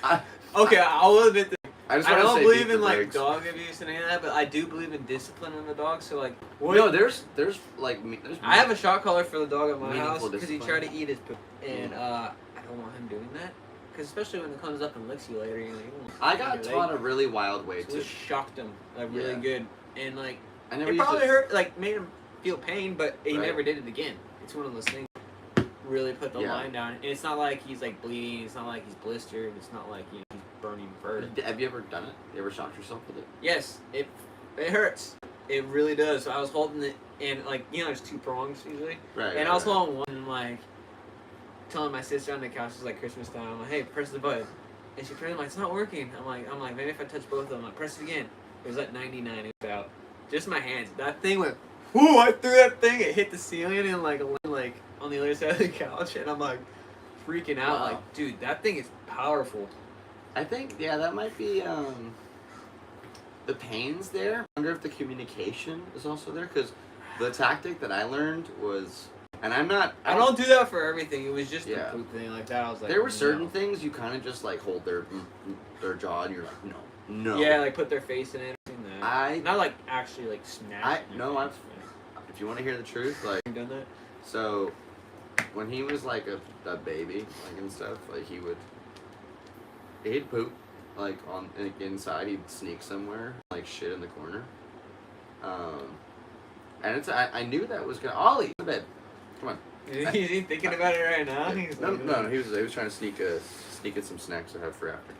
I, Okay, I'll admit that. I just I want to don't say believe beat in the like brakes. dog abuse and any of that, but I do believe in discipline in the dog. So like, what? No, there's like there's. I have a shot collar for the dog at my Meaningful house because he discipline. tried to eat his poop, and I don't want him doing that. Because especially when it comes up and licks you later, you know. You won't I got your taught a leg. really wild way So to. it shocked him like really Yeah. good, and like I never it used probably to, hurt, like made him feel pain, but he Right. never did it again. It's one of those things. Really put the Yeah. line down, and it's not like he's like bleeding. It's not like he's blistered. It's not like he's burning fur. Have you ever done it? You ever shocked yourself with it? Yes, it hurts. It really does. So I was holding it, and like there's 2 prongs usually, Right. and I was holding one, and like telling my sister on the couch, it's like Christmas time. I'm like, hey, press the button, and she pressed. I'm like, it's not working. I'm like, maybe if I touch both of them, I'm like, press it again. It was like 99. It was out. Just my hands. That thing went. Whoo! I threw that thing. It hit the ceiling and like on the other side of the couch, and I'm like freaking out. Wow. Like, dude, that thing is powerful. I think that might be the pains there. I wonder if the communication is also there because the tactic that I learned was, and I'm not. I don't do that for everything. It was just Yeah. the poop thing like that. I was like, There were certain no. things you kind of just like hold their jaw and you're like, no. Yeah, like put their face in it. And that. Not like actually like smash. If you want to hear the truth, like, You done that? so when he was like a baby, like and stuff, like he'd poop like on like, inside. He'd sneak somewhere, like shit in the corner. And I knew that was gonna. Ollie, to bed. Come on. Is he thinking about it right now? He's No, like, no, he was trying to sneak in some snacks to have for after.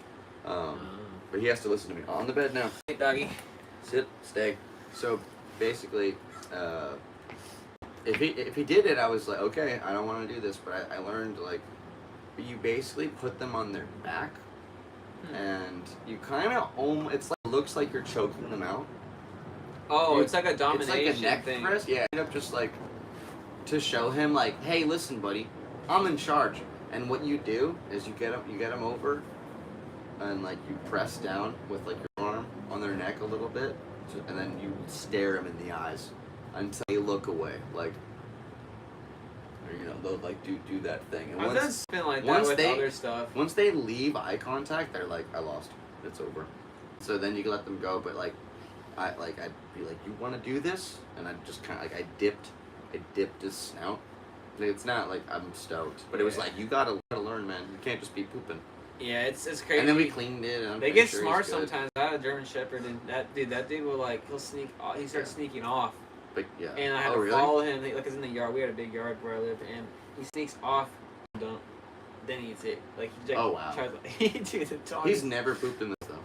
But he has to listen to me. On the bed now. Hey, doggy. Sit, stay. So basically, if he did it, I was like, okay, I don't want to do this. But I learned like, you basically put them on their back, and you kind of it's like looks like you're choking them out. Oh, it's like a domination It's like a neck thing. press. Yeah, end up just like to show him like, hey, listen, buddy, I'm in charge. And what you do is you get them over, and like you press down with like your arm on their neck a little bit, and then you stare them in the eyes until they look away. Like, or they'll like do that thing. And I've done spin like that with other stuff. Once they leave eye contact, they're like, I lost. It's over. So then you can let them go, but like, I'd be like, you want to do this? And I just kind of like I dipped his snout. It's not like I'm stoked, but it was like you gotta learn, man. You can't just be pooping. Yeah, it's crazy. And then we cleaned it. And they get smart sometimes. I had a German Shepherd, and that dude will like he'll sneak. He starts sneaking off. But yeah. And I had to follow him. Like it's in the yard. We had a big yard where I live, and he sneaks off. Then he eats it. Like he wow. tries like dude, the dog. He's never pooped in this though.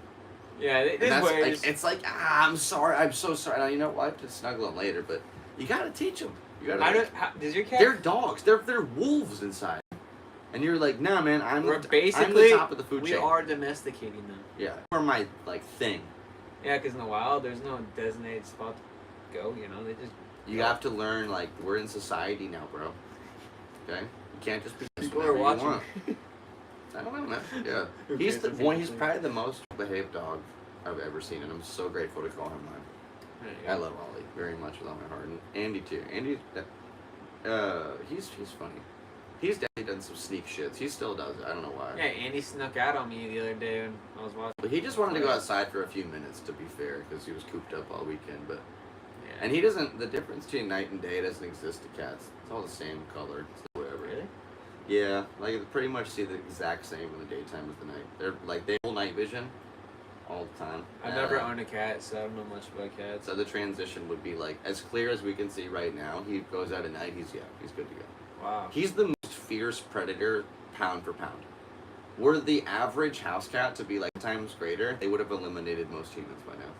Yeah, it's like I'm sorry. I'm so sorry. Now you know what? I have to snuggle him later, but you gotta teach him. You gotta. Does your cat? They're dogs. They're wolves inside. And you're like, nah, man. I'm the top of the food chain. We are domesticating them. Yeah. For my thing. Yeah, because in the wild, there's no designated spot to go. They just. You have to learn we're in society now, bro. Okay. You can't just be. People are watching. I don't know, man. Yeah. He's probably the most behaved dog I've ever seen, and I'm so grateful to call him mine. I love Ollie very much with all my heart, and Andy too. Andy, he's funny. He's definitely done some sneak shits. He still does it. I don't know why. Yeah, Andy snuck out on me the other day when I was watching. But he just wanted to go outside for a few minutes, to be fair, because he was cooped up all weekend. But and he doesn't. The difference between night and day doesn't exist to cats. It's all the same color. So whatever. Really? Yeah, they pretty much see the exact same in the daytime as the night. They're they have full night vision all the time. I've never owned a cat, so I don't know much about cats. So the transition would be as clear as we can see right now. He goes out at night. He's good to go. Wow. He's the most fierce predator pound for pound. Were the average house cat to be times greater, they would have eliminated most humans by now.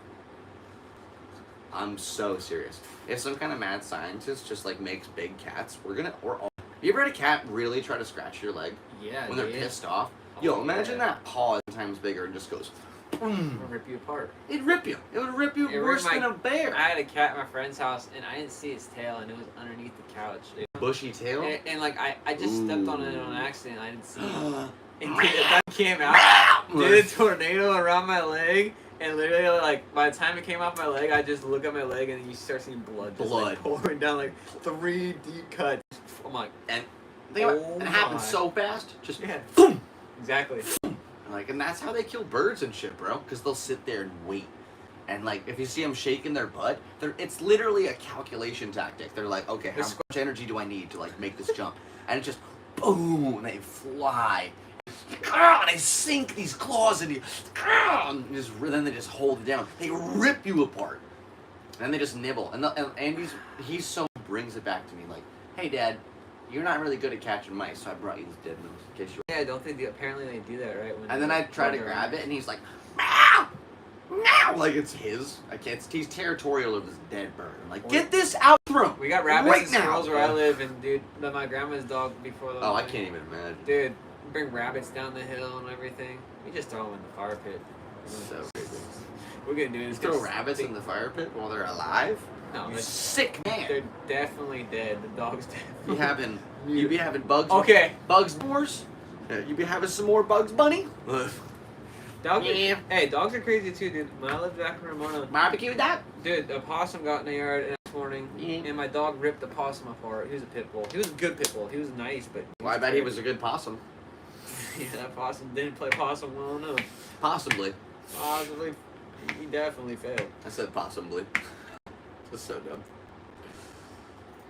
I'm so serious. If some kind of mad scientist just makes big cats, we're all. You ever had a cat really try to scratch your leg? Yeah. When they're pissed off? Yo, imagine that paw 10 times bigger and just goes. It'll rip you apart. It'd rip you. It would rip you worse than a bear. I had a cat at my friend's house, and I didn't see its tail, and it was underneath the couch. Bushy tail? And I just stepped on it on accident. I didn't see it. And that came out. Did a tornado around my leg. And literally, by the time it came off my leg, I just look at my leg, and then you start seeing blood. Just, pouring down, 3 deep cuts. I'm like... And it happened so fast. Just... Yeah. Boom! Exactly. And that's how they kill birds and shit, bro. Because they'll sit there and wait. And, if you see them shaking their butt, it's literally a calculation tactic. They're like, okay, how much energy do I need to, make this jump? And it's just, boom, and they fly. And they sink these claws into you. And then they just hold it down. They rip you apart. And then they just nibble. And he brings it back to me hey, Dad, you're not really good at catching mice, so I brought you this dead mouse in case you... Yeah, I don't think apparently they do that, right? And then I try to grab it, and he's like, meow! Meow! It's his. He's territorial of this dead bird. I'm get this out the room! We got rabbits and squirrels where I live, and dude, my grandma's dog before the... Oh, I can't even imagine. Dude, bring rabbits down the hill and everything. We just throw them in the fire pit. So crazy. We're gonna do this. Throw rabbits in the fire pit while they're alive? No, you sick man. They're definitely dead. The dog's dead. You be having bugs. Okay. Bugs wars. You be having some more Bugs Bunny. Hey, dogs are crazy too, dude. When I lived back in Ramona, barbecue that. Dude, a possum got in the yard this morning, and my dog ripped the possum apart. He was a pit bull. He was a good pit bull. He was nice, but. Well, I bet he was a good possum. Yeah, that possum didn't play possum well enough. Possibly. He definitely failed. I said possibly. That's so dumb.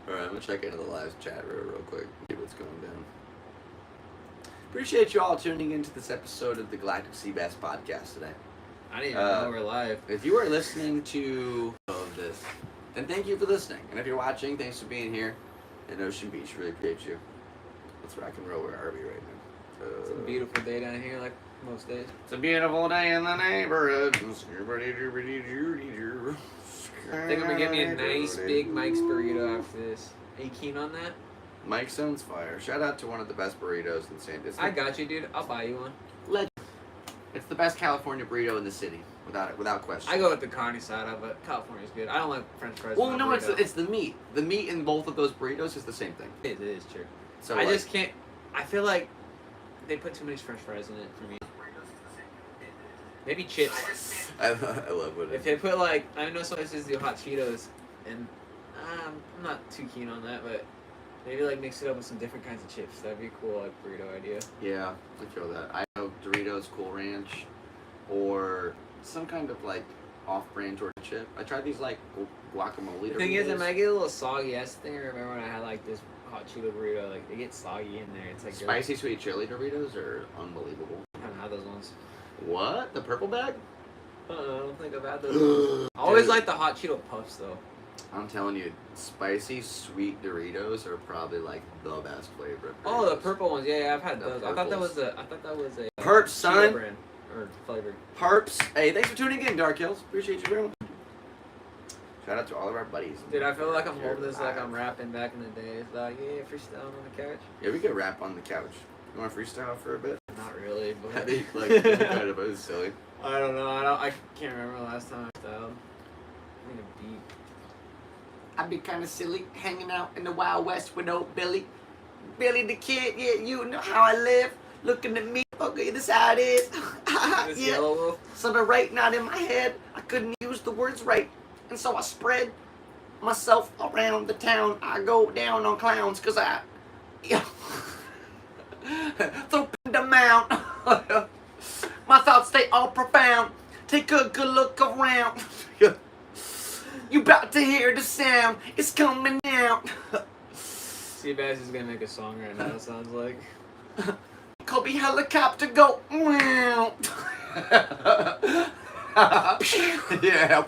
Alright, I'm gonna check into the live chat real quick, see what's going down. Appreciate you all tuning into this episode of the Galactic Seabass Podcast today. I didn't even know we're live. If you are listening to this, then thank you for listening. And if you're watching, thanks for being here in Ocean Beach. Really appreciate you. Let's rock and roll. Where are we right now? It's a beautiful day down here, like most days. It's a beautiful day in the neighborhood. I think I'm gonna get me a nice big Mike's burrito after this. Are you keen on that? Mike sounds fire. Shout out to one of the best burritos in San Diego. I got you, dude. I'll buy you one. Legend. It's the best California burrito in the city, without question. I go with the carne asada, but California's good. I don't like French fries. Well, no, it's the meat. The meat in both of those burritos is the same thing. It is true. So I just can't. I feel like they put too many French fries in it for me. Maybe chips. I love what it is. If they put I know some places do hot Cheetos, and I'm not too keen on that, but Maybe like mix it up with some different kinds of chips. That'd be a cool like burrito idea. Yeah, I feel that. I know Doritos Cool Ranch, or some kind of like off-brand tortilla chip. I tried these like guacamole. The thing is, it Doritos. might get a little soggy. That's the thing. I remember when I had like this hot Cheeto burrito, like they get soggy in there. It's like Spicy sweet chili Doritos are unbelievable. I haven't had those ones. What? The purple bag? I don't think I've had those. I always like the hot Cheeto puffs though. I'm telling you, spicy sweet Doritos are probably like the best flavor. Oh, the purple ones. Yeah, I've had those. I thought that purples. was a Perps, Cheeto son. brand or flavor. Perps. Hey, thanks for tuning in, Dark Hills. Appreciate you very much. Shout out to all of our buddies. Dude, I feel like I'm holding this like I'm rapping back in the day. It's like, yeah, freestyle on the couch. Yeah, we could rap on the couch. You want to freestyle for a bit? Not really, I but think like kind of is silly. I don't know. I can't remember the last time I styled. I need a beat. I'd be kind of silly hanging out in the Wild West with old Billy. Billy the Kid, yeah, you know how I live. Looking at me, okay, this how it is. This Yeah. yellow wolf. Something right not in my head. I couldn't use the words right. And so I spread myself around the town. I go down on clowns because I throw them out. My thoughts, they all profound. Take a good look around. You about to hear the sound. It's coming out. Seabass is gonna make a song right now, it sounds like. Kobe helicopter go. Wow. Yeah.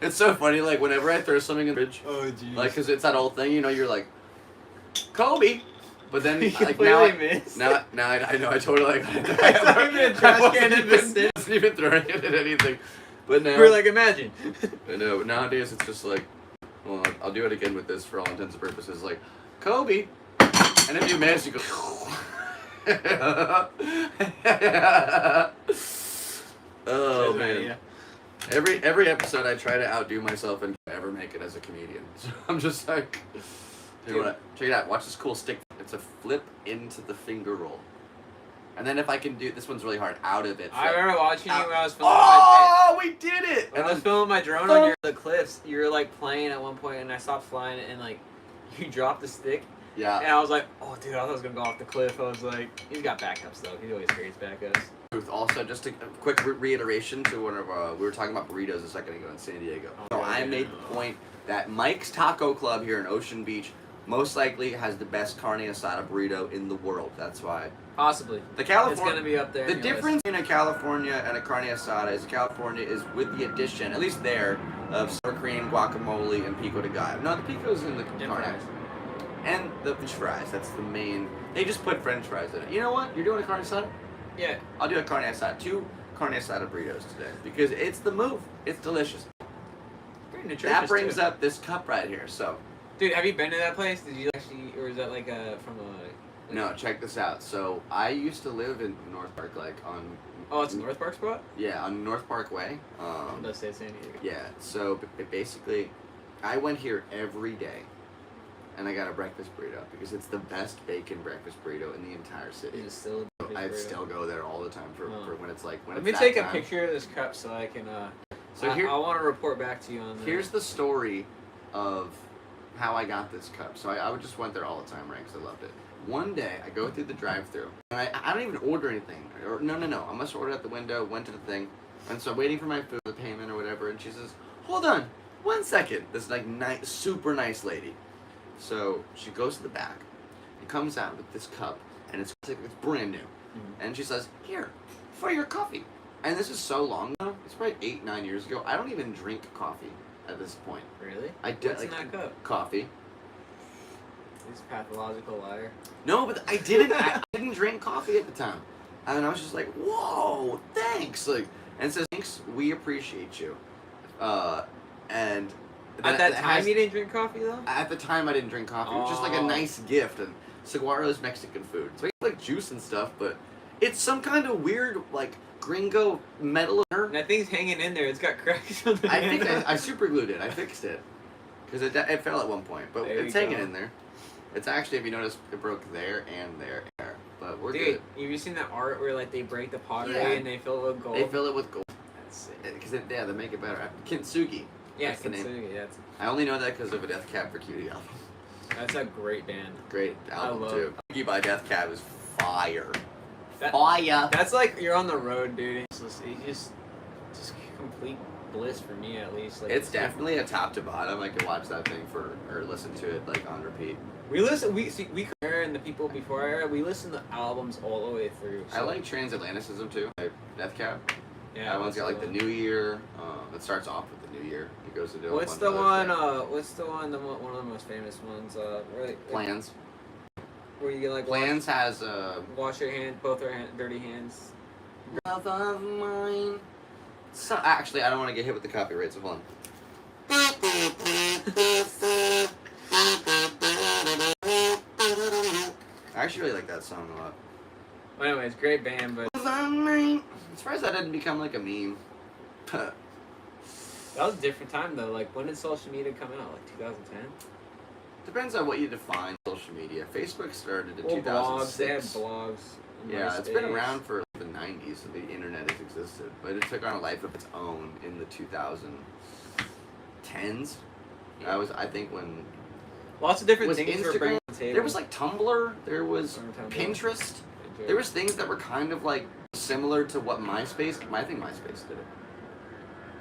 It's so funny, like, whenever I throw something in the fridge, Oh, jeez. like, because it's that old thing, you know, you're like, Kobe. But then, You like, completely missed. now I know, I totally, like, It's not even a trash can in the I wasn't even throwing it at anything. But now, We're like, imagine. I know, but nowadays it's just like, well, I'll do it again with this for all intents and purposes, like, Kobe. And if you miss, you go, oh, man. Yeah. Every episode I try to outdo myself and ever make it as a comedian. So I'm just like, check it out. Watch this cool stick. It's a flip into the finger roll. And then if I can do, this one's really hard, out of it. I flip. remember watching you when I was filming Oh, we did it! when I was And filming my drone on the cliffs. You were like playing at one point, and I stopped flying, and like you dropped the stick, and yeah. I was like, oh dude, I thought I was gonna go off the cliff. I was like, he's got backups though. He always carries backups. Also, just a quick reiteration to one of we were talking about burritos a second ago in San Diego. Oh, So yeah, I yeah. made the point that Mike's Taco Club here in Ocean Beach most likely has the best carne asada burrito in the world. That's why. Possibly. The It's California. gonna be up there. The anyways. difference in a California and a carne asada is California is with the addition, at least there, of sour cream, guacamole, and pico de gallo. No, the pico's in the And carne. fries. And the French fries. That's the main. They just put French fries in it. You know what? You're doing a carne asada? Yeah. I'll do a carne asada. 2 carne asada burritos today because it's the move. It's delicious. Very nutritious. That brings too. up this cup right here. So, Dude, have you been to that place? Did you actually, or is that like from a? no, check this out. So, I used to live in North Park, like on. Oh, it's a North Park spot. Yeah, on North Park Way. It does say San Diego. Yeah, so basically, I went here every day, and I got a breakfast burrito because it's the best bacon breakfast burrito in the entire city. Is it still? a big I burrito? still go there all the time for Oh. when it's like when Let it's me that take a time. picture of this cup so I can. So I here, want to report back to you on that. here's the story of how I got this cup. So I would just went there all the time, right? Because I loved it. One day, I go through the drive-thru, and I don't even order anything. Or no. I must order at the window. Went to the thing, and so I'm waiting for my food, the payment or whatever, and she says, "Hold on, 1 second." This like super nice lady. So she goes to the back, and comes out with this cup, and it's brand new, and she says, "Here, for your coffee." And this is so long ago. It's probably 8-9 years ago. I don't even drink coffee at this point. Really? I did What's in that cup? coffee. This pathological liar. No, but I didn't. I didn't drink coffee at the time, and I was just like, "Whoa, thanks!" Like, and it says, "Thanks, we appreciate you." And At that it time, has- you didn't drink coffee though. At the time, I didn't drink coffee. It was just like a Oh. nice gift, and saguaro's Mexican food. So it's like juice and stuff, but it's some kind of weird like gringo metal. And that thing's hanging in there. It's got cracks on the I think end. I super glued it. I fixed it because it fell at one point, but There it's you hanging go. in there. It's actually, if you notice, it broke there and there, but we're Dude, good. have you seen that art where like they break the pottery Yeah. and they fill it with gold? They fill it with gold That's sick. because they make it better. Kintsugi. Yeah, That's the name. Kintsugi, yeah, I only know that because of a Death Cab for Cutie album. That's a great band. Great album too. Thank You by Death Cab is fire. Fire. That's like you're on the road, dude. It's just complete bliss for me at least. Like, it's definitely a top to bottom. I could watch that thing or listen to it like on repeat. We and the people before era, we listen to albums all the way through. So. I like Transatlanticism too. Like Death Cab. Yeah. That one's got like the New Year. It starts off with the New Year. It goes into What's the one? What's the one? One of the most famous ones. Plans. Where you get like Plans has wash your hand, both our dirty hands. Love of mine. So actually, I don't want to get hit with the copyright. So hold on. I actually really like that song a lot. Well, anyways, great band, but I'm surprised that didn't become like a meme. That was a different time though. Like, when did social media come out? Like 2010? Depends on what you define social media. Facebook started in 2006. Blogs. They had blogs. Yeah, it's been around for the 90s, so the internet has existed, but it took on a life of its own in the 2010s. Yeah. I think when lots of different was things Instagram, were bringing to the table. there was like Tumblr, there was Pinterest, there was things that were kind of like similar to what MySpace. I think MySpace did it.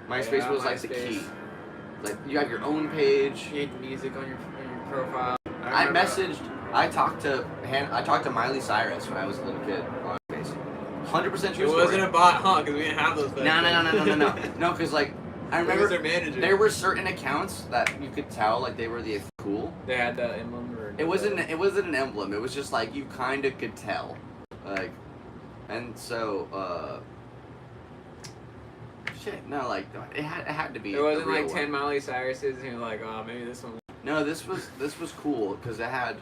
MySpace was like the key. Like you have your own page. You had music on your profile. I talked to Miley Cyrus when I was a little kid on Facebook. 100% true story. It wasn't a bot, huh? Because we didn't have those things. No. No, because like I remember their manager. There were certain accounts that you could tell like they were the cool. They had the emblem or it wasn't an emblem. It was just like you kind of could tell, like, and so shit. No, like it had to be. It wasn't like one. 10 Miley Cyruses, and you're like, oh, maybe this one. No, this was cool because it had.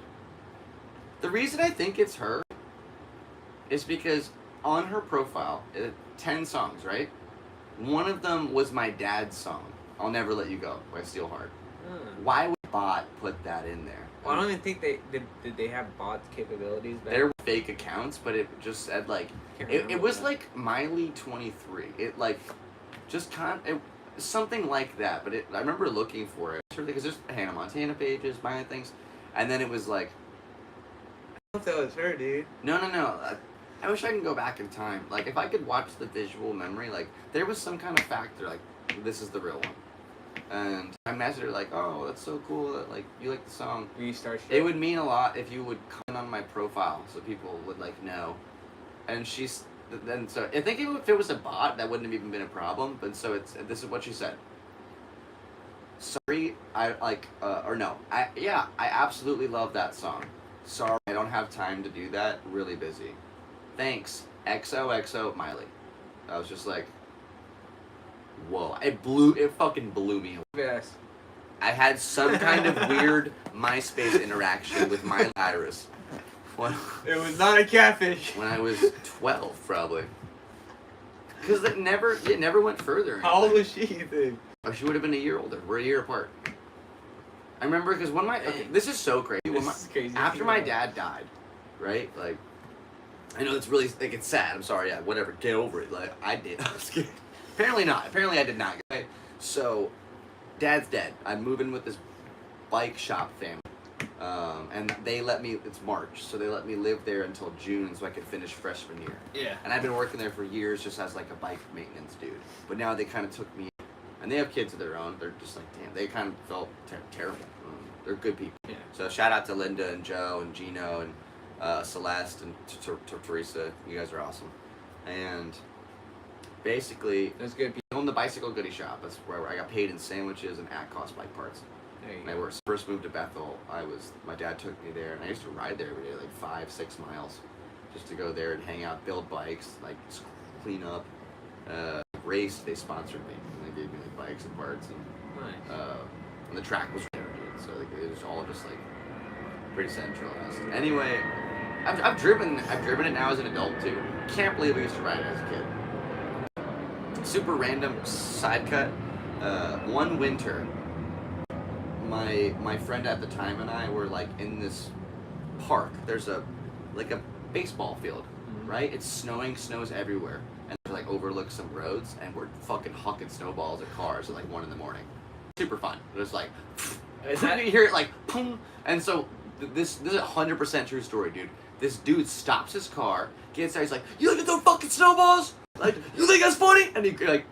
The reason I think it's her is because on her profile, 10 songs, right? One of them was my dad's song, "I'll Never Let You Go" by Steelheart. Why would bot put that in there? Well, I don't even think did they have bot capabilities back? There were fake accounts, but it just said like it was like Miley 23. It like just something like that. But I remember looking for it because there's Hannah Montana pages, buying things, and then it was like. I don't know if that was her, dude. No. I wish I could go back in time. Like if I could watch the visual memory, like there was some kind of factor, like this is the real one. And I messaged her like, oh, that's so cool that like you like the song. It would mean a lot if you would comment on my profile so people would like know. And so I think if it was a bot, that wouldn't have even been a problem. But so this is what she said. Sorry, I absolutely love that song. Sorry, I don't have time to do that. Really busy. Thanks, XOXO Miley. I was just like, whoa! It fucking blew me away. Yes. I had some kind of weird MySpace interaction with Miley Cyrus. It was not a catfish. When I was 12, probably. Because it never went further. How old was she, you think? Oh, she would have been a year older. We're a year apart. I remember because this is so crazy. This is crazy. After my dad died, right? Like, I know it's really like it's sad. I'm sorry. Yeah, whatever. Get over it. Like I did. I was kidding. Apparently not. Apparently I did not. Okay? So, Dad's dead. I'm moving with this bike shop family, and they let me. It's March, so they let me live there until June, so I could finish freshman year. Yeah. And I've been working there for years, just as like a bike maintenance dude. But now they kind of took me. And they have kids of their own. They're just like, damn, they kind of felt terrible. They're good people. Yeah. So shout out to Linda and Joe and Gino and Celeste and Teresa. You guys are awesome. And basically, that's good people. I own the Bicycle Goodie Shop. That's where I got paid in sandwiches and at-cost bike parts. And I first moved to Bethel. My dad took me there, and I used to ride there every day, like 5-6 miles, just to go there and hang out, build bikes, like clean up. Race, they sponsored me. And they gave me like bikes and parts, and the track was there, dude. So like, it was all just like pretty centralized. Anyway, I've driven it now as an adult too. Can't believe we used to ride it as a kid. Super random side cut. One winter, my friend at the time and I were like in this park. There's a baseball field, right? It's snowing, snows everywhere. And like overlook some roads, and we're fucking hucking snowballs at cars at like 1 a.m. Super fun. It was like You hear it like, boom. And so this is a 100% true story, dude. This dude stops his car, gets out, he's like, you like to throw fucking snowballs? Like, you think that's funny? And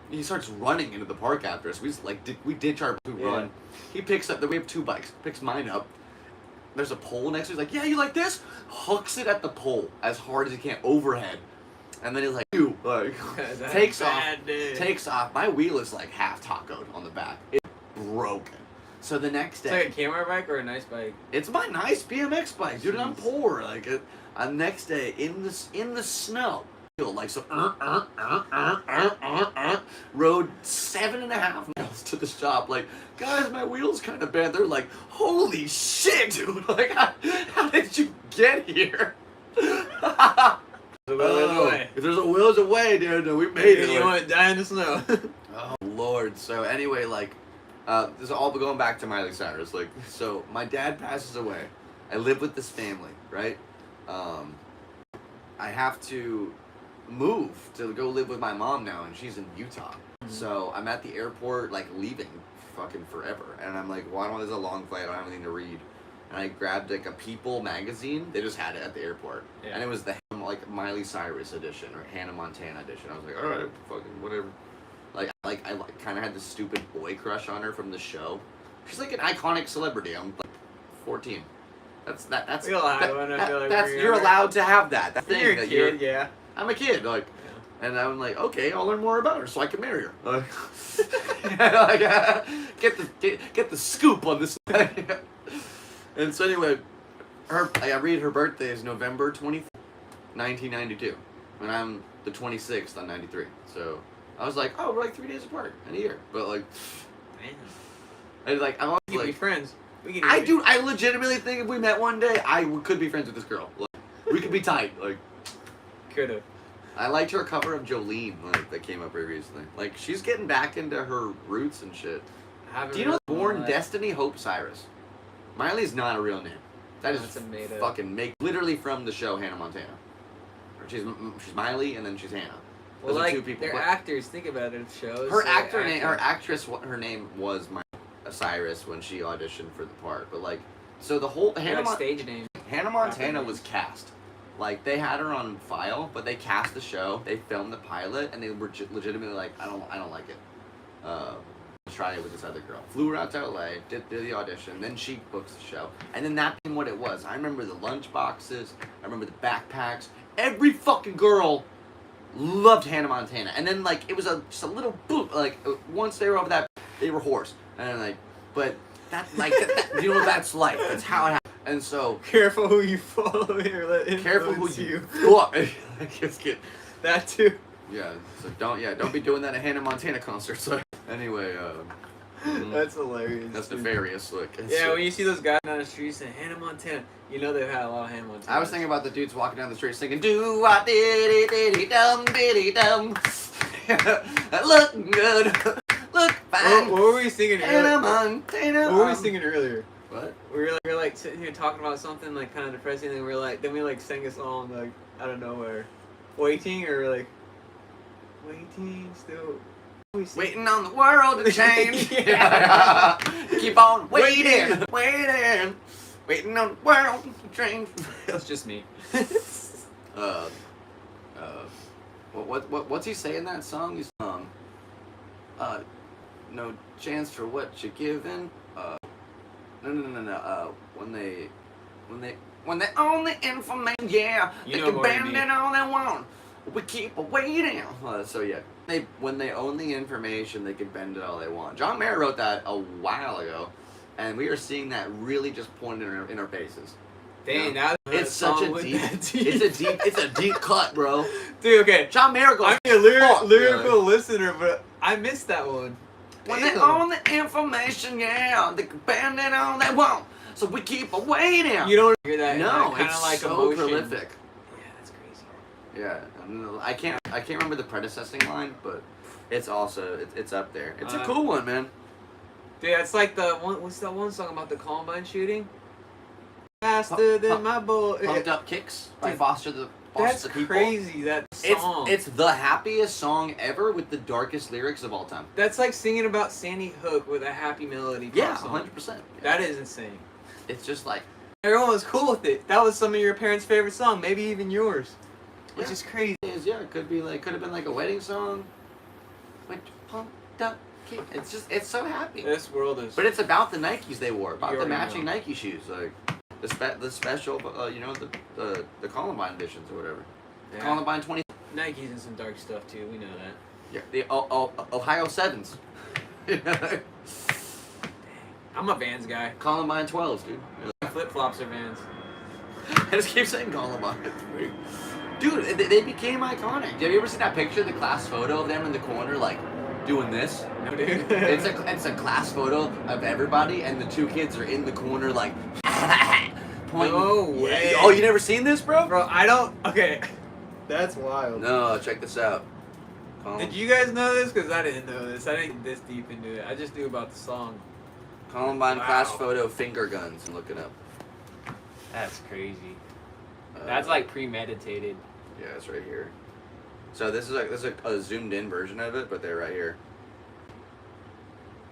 he starts running into the park after us. We just we ditch our run. He picks up, we have 2 bikes, picks mine up. There's a pole next to him. He's like, yeah, you like this? Hooks it at the pole as hard as he can, overhead. And then he's like, ew, like, takes off. My wheel is like half tacoed on the back. It's broken. So the next day. It's like a camera bike or a nice bike? It's my nice BMX bike, dude. I'm poor. Like, next day in the snow, like so, rode 7.5 miles to the shop. Like, guys, my wheel's kind of bent. They're like, holy shit, dude! Like, how did you get here? The will is away. If there's a will, there's a way, dude. We made it. You want to die in the snow? Oh Lord. So anyway, like. This is all going back to Miley Cyrus. Like, so my dad passes away. I live with this family, right? I have to move to go live with my mom now, and she's in Utah. Mm-hmm. So I'm at the airport, like, leaving fucking forever. And I'm like, well, there's a long flight. I don't have anything to read. And I grabbed, like, a People magazine. They just had it at the airport. Yeah. And it was the, like, Miley Cyrus edition or Hannah Montana edition. I was like, all right, fucking whatever. I kind of had this stupid boy crush on her from the show. She's like an iconic celebrity. I'm like 14. That's you're allowed to have that. That thing. You're a kid, yeah. I'm a kid, like, yeah. And I'm like, okay, I'll learn more about her so I can marry her. Like, get the scoop on this. And so anyway, I read her birthday is November 24th, 1992, and I'm the 26th on 93. So. I was like, oh, we're like 3 days apart in a year. But like, and like, I'm we could be friends. I legitimately think if we met one day, could be friends with this girl. Like, we could be tight. Like, could've. I liked her cover of Jolene, like, that came up very recently. Like, she's getting back into her roots and shit. Do you know Born Destiny Hope Cyrus? Miley's not a real name. That is fucking literally from the show Hannah Montana. She's Miley and then she's Hannah. Well, those like, 2 people. They're actors. Think about it. Shows. Her her name was Cyrus when she auditioned for the part. But like, so the whole stage name. Hannah Montana was cast. Like, they had her on file, but they cast the show. They filmed the pilot, and they were legitimately like, I don't like it. Try it with this other girl. Flew her out to LA, did the audition, then she books the show, and then that became what it was. I remember the lunch boxes. I remember the backpacks. Every fucking girl loved Hannah Montana, and then like it was just a little boop. Like once they were over that, they were hoarse, and like, but that like you know what that's like. That's how it happened. And so careful who you follow here. Careful who you. Look, just get that too. Yeah. So don't be doing that at Hannah Montana concerts. So anyway, that's hilarious. That's nefarious. Look. Yeah, when you see those guys down the street saying Hannah Montana, you know they've had a lot of Hannah Montana. I was thinking about the dudes walking down the street singing "Do I diddy diddy dum diddy dum." Looking good, look fine. What were we singing earlier? Hannah Montana. What were we singing earlier? What? We were like sitting here talking about something like kind of depressing, and we sang a song like out of nowhere, waiting still. Waiting on the world to change. Keep on waiting. Waiting on the world to change. That's just me. What's he saying in that song? He's no chance for what you're giving. No. When they own the information, yeah, they can bend it all they want. We keep waiting. So yeah, when they own the information, they can bend it all they want. John Mayer wrote that a while ago, and we are seeing that really just pointed in our faces. Dang, now it's such a deep. It's a deep cut, bro. Dude, okay. John Mayer goes. I'm a lyrical listener, but I missed that one. When they own the information, yeah, they can bend it all they want. So we keep waiting. You don't hear that? No, kind it's of like so emotion. Prolific. Yeah, that's crazy. Yeah, I can't remember the predecessing line, but it's also it's up there. It's a cool one, man. Dude, it's like the one. What's that one song about the Columbine shooting? Faster than my boy. Pumped Up Kicks by Foster the bust the people. Crazy, that song. It's the happiest song ever with the darkest lyrics of all time. That's like singing about Sandy Hook with a happy melody. Yeah, song. 100%. Yeah. That is insane. It's just like... Everyone was cool with it. That was some of your parents' favorite song, maybe even yours. Which is crazy. Yeah, it could have been like a wedding song. It's so happy. This world is... But it's about the Nikes they wore, about the matching Nike shoes, like the special, the Columbine editions or whatever. Yeah. Columbine 20. Nike's in some dark stuff too. We know that. Yeah, the Ohio 7s. I'm a Vans guy. Columbine 12s, dude. Flip flops are Vans. I just keep saying Columbine. Dude, they became iconic. Have you ever seen that picture, the class photo of them in the corner, like, doing this? No, dude. it's a class photo of everybody, and the two kids are in the corner, like, pointing. No way. Oh, you never seen this, bro? Bro, I don't... Okay. That's wild. No, check this out. Did you guys know this? Because I didn't know this. I didn't get this deep into it. I just knew about the song. Columbine class photo, finger guns. I'm looking up. That's crazy. That's like premeditated. Yeah, it's right here. So this is a zoomed in version of it, but they're right here.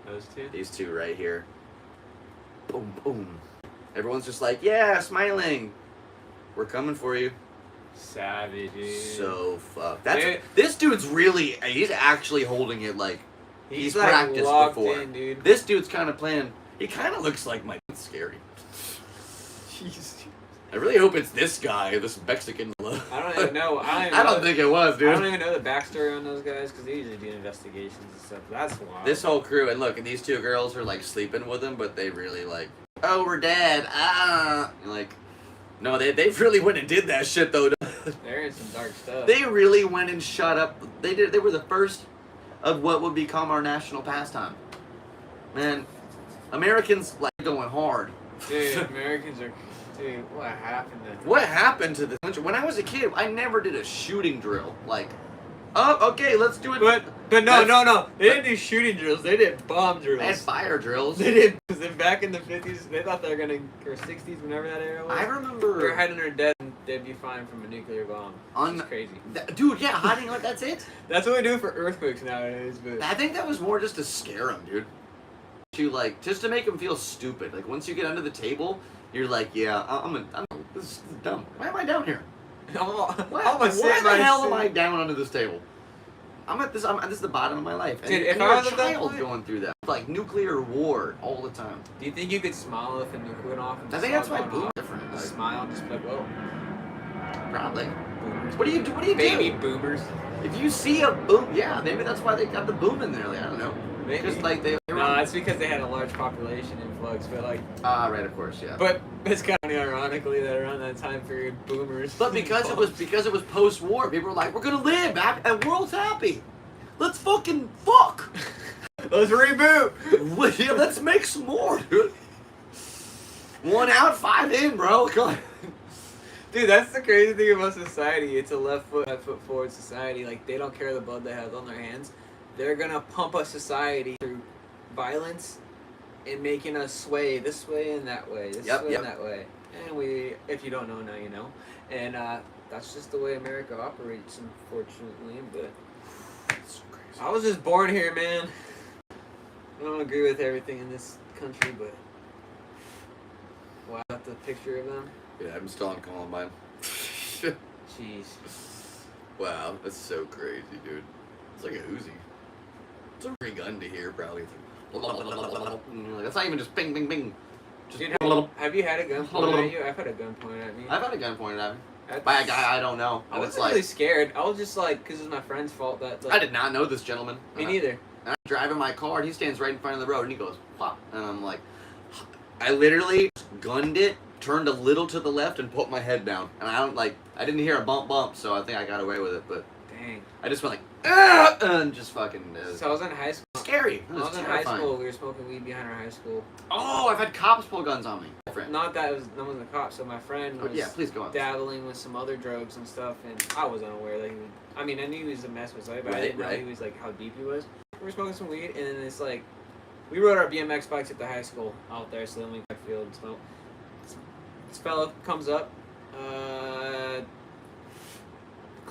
Those two? These two right here. Boom, boom. Everyone's just like, yeah, smiling. We're coming for you. Savage, dude. So fucked. This dude's really, he's actually holding it like he's like practiced before. In, dude. This dude's kind of playing, he kind of looks like my, it's scary. Jeez. I really hope it's this guy, this Mexican. I don't even know. I don't think it was, dude. I don't even know the backstory on those guys because they usually do investigations and stuff. That's wild. This whole crew, and look, and these two girls are like sleeping with him, but they really like, oh, we're dead. Like, no, they really went and did that shit though. They're in some dark stuff. They really went and shut up. They were the first of what would become our national pastime. Man, Americans like going hard. Dude, Americans are. Dude, what happened to them? What happened to this country? When I was a kid, I never did a shooting drill. Like, oh, okay, let's do it. But no. They didn't do shooting drills. They did bomb drills. They had fire drills. They did. Because back in the 50s, they thought they were going to, or 60s, whenever that era was. I remember. They were hiding under dead and they'd be fine from a nuclear bomb. That's crazy. Dude, yeah, hiding like that's it. That's what we do for earthquakes nowadays. But I think that was more just to scare them, dude. Just to make them feel stupid. Like, once you get under the table, you're like, yeah, this is dumb. Why am I down here? Why the hell am I down under this table? This is the bottom of my life. And, dude, if and I you're was a child going through that. Like, nuclear war all the time. Do you think you could smile if a nuke went off? I think that's why boomers are different. Like, smile, just like, whoa. Probably. Boomers. What do you do? Baby boomers. If you see a boom, yeah, maybe that's why they got the boom in there. Like, I don't know. Maybe. Just like they were. No, it's because they had a large population influx, but like. Right, of course, yeah. But it's kind of ironically that around that time period, boomers. But because it was post-war, people were like, we're gonna live, and the world's happy. Let's fucking fuck. Let's reboot. Yeah, let's make some more, dude. 1 out, 5 in, bro. Come on. Dude, that's the crazy thing about society. It's a left foot forward society. Like, they don't care the blood they have on their hands. They're gonna pump a society through violence and making us sway this way and that way, and that way. And if you don't know now, you know. And that's just the way America operates, unfortunately. But That's so crazy. I was just born here, man. I don't agree with everything in this country, but wow, the picture of them. Yeah, I'm still on Columbine. Jeez. Wow, that's so crazy, dude. It's like a Uzi. It's a free gun to hear, probably. That's not even just bing, bing, bing. Just dude, have you had a gun pointed at you? I've had a gun pointed at me. I've had a gun pointed at me. By a guy I don't know. I wasn't really scared. I was just like, because it was my friend's fault that. Like, I did not know this gentleman. Me neither. And I'm driving my car, and he stands right in front of the road, and he goes, "Pop," and I'm like, I literally gunned it, turned a little to the left, and put my head down, and I didn't hear a bump, so I think I got away with it, but. Dang. I just went like, ah! And just fucking. So I was in high school. Scary. I was in high school. We were smoking weed behind our high school. Oh, I've had cops pull guns on me. Not that no one was a cop. So my friend was please go on. dabbling with some other drugs and stuff, and I was unaware that he would. I mean, I knew he was a mess with somebody, but I didn't know he was like how deep he was. We were smoking some weed, and then it's like we rode our BMX bikes at the high school out there, so then we got field and smoke. This fella comes up.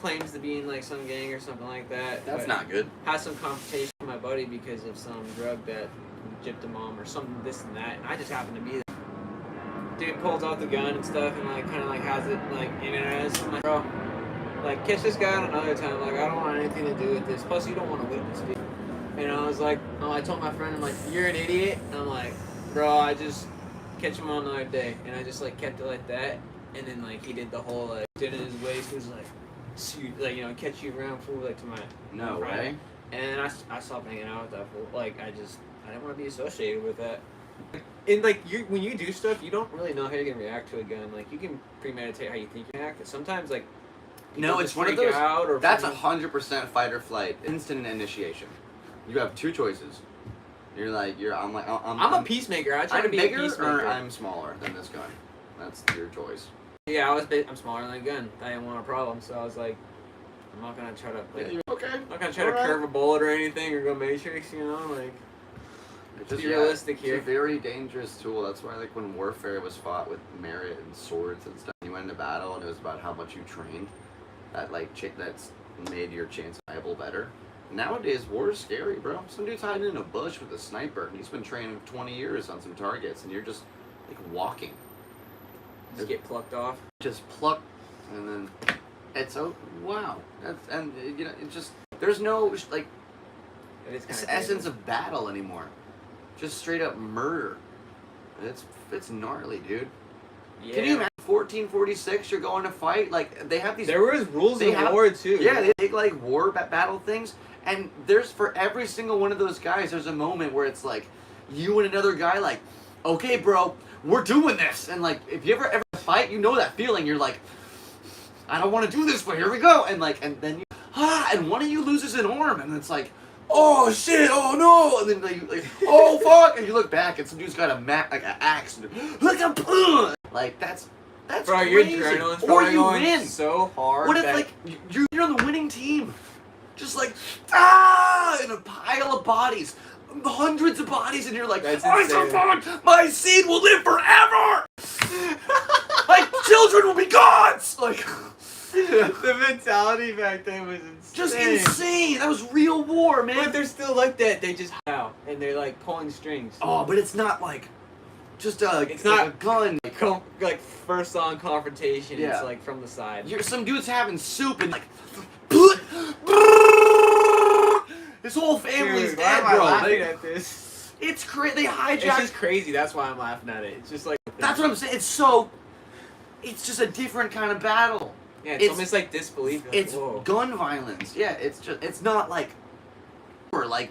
claims to be in like some gang or something like that. That's but not good. Had some confrontation with my buddy because of some drug that gypped him on or something, this and that, and I just happened to be there. Dude pulls out the gun and stuff and like kind of like has it like in his ass. I'm like, bro, like catch this guy out another time. Like I don't want anything to do with this. Plus you don't want to witness it. And I was like, I told my friend, I'm like, you're an idiot. And I'm like, bro, I just catch him on another day. And I just like kept it like that. And then like he did the whole like did it in his waist. He was like, like catch you around fool like to my No friend. way. And I stopped hanging out with that fool. Like I didn't want to be associated with that. And like when you do stuff, you don't really know how you're gonna react to a gun. Like you can premeditate how you think you react. Sometimes like No, it's one of those. That's 100% fight or flight, instant initiation. You have two choices. I'm a peacemaker. I try to be a bigger peacemaker. or I'm smaller than this gun. That's your choice. Yeah, I'm smaller than a gun. I didn't want a problem, so I was like, I'm not gonna try to I'm not gonna try to curve a bullet or anything or go Matrix, like. Just be realistic here. It's a very dangerous tool. That's why, like, when warfare was fought with merit and swords and stuff, you went into battle and it was about how much you trained. That's made your chance viable better. Nowadays, war is scary, bro. Some dude's hiding in a bush with a sniper, and he's been training 20 years on some targets, and you're just like walking. Just get plucked off. Just pluck, and then it's wow. There's no like essence of battle anymore. Just straight up murder. It's gnarly, dude. Yeah. Can you imagine 1446? You're going to fight like they have these. There was rules in war too. Yeah, they take like war battle things, and there's for every single one of those guys, there's a moment where it's like you and another guy like, okay, bro, we're doing this, and like if you ever fight, you know that feeling. You're like, I don't want to do this, but here we go, and then you and one of you loses an arm, and it's like, oh shit, oh no, and then like oh fuck, and you look back and some dude's got an axe, and like that's bro, crazy. Your adrenaline's or you going win so hard. What if like you're on the winning team, just like in a pile of bodies, hundreds of bodies, and you're like, I survived, my seed will live forever, my children will be gods, like. The mentality back then was insane. Just insane. That was real war, man. But they're still like that. They just out and they're like pulling strings. Oh, but it's not like just it's not a gun. Like first on confrontation. Yeah. It's like from the side. Some dude's having soup and like his whole family's dead, why am bro. I laughing at this? It's crazy. They hijacked. It's just crazy. That's why I'm laughing at it. It's just like that's what I'm saying. It's just a different kind of battle. Yeah, it's almost like disbelief. Like, it's gun violence. Yeah, it's not like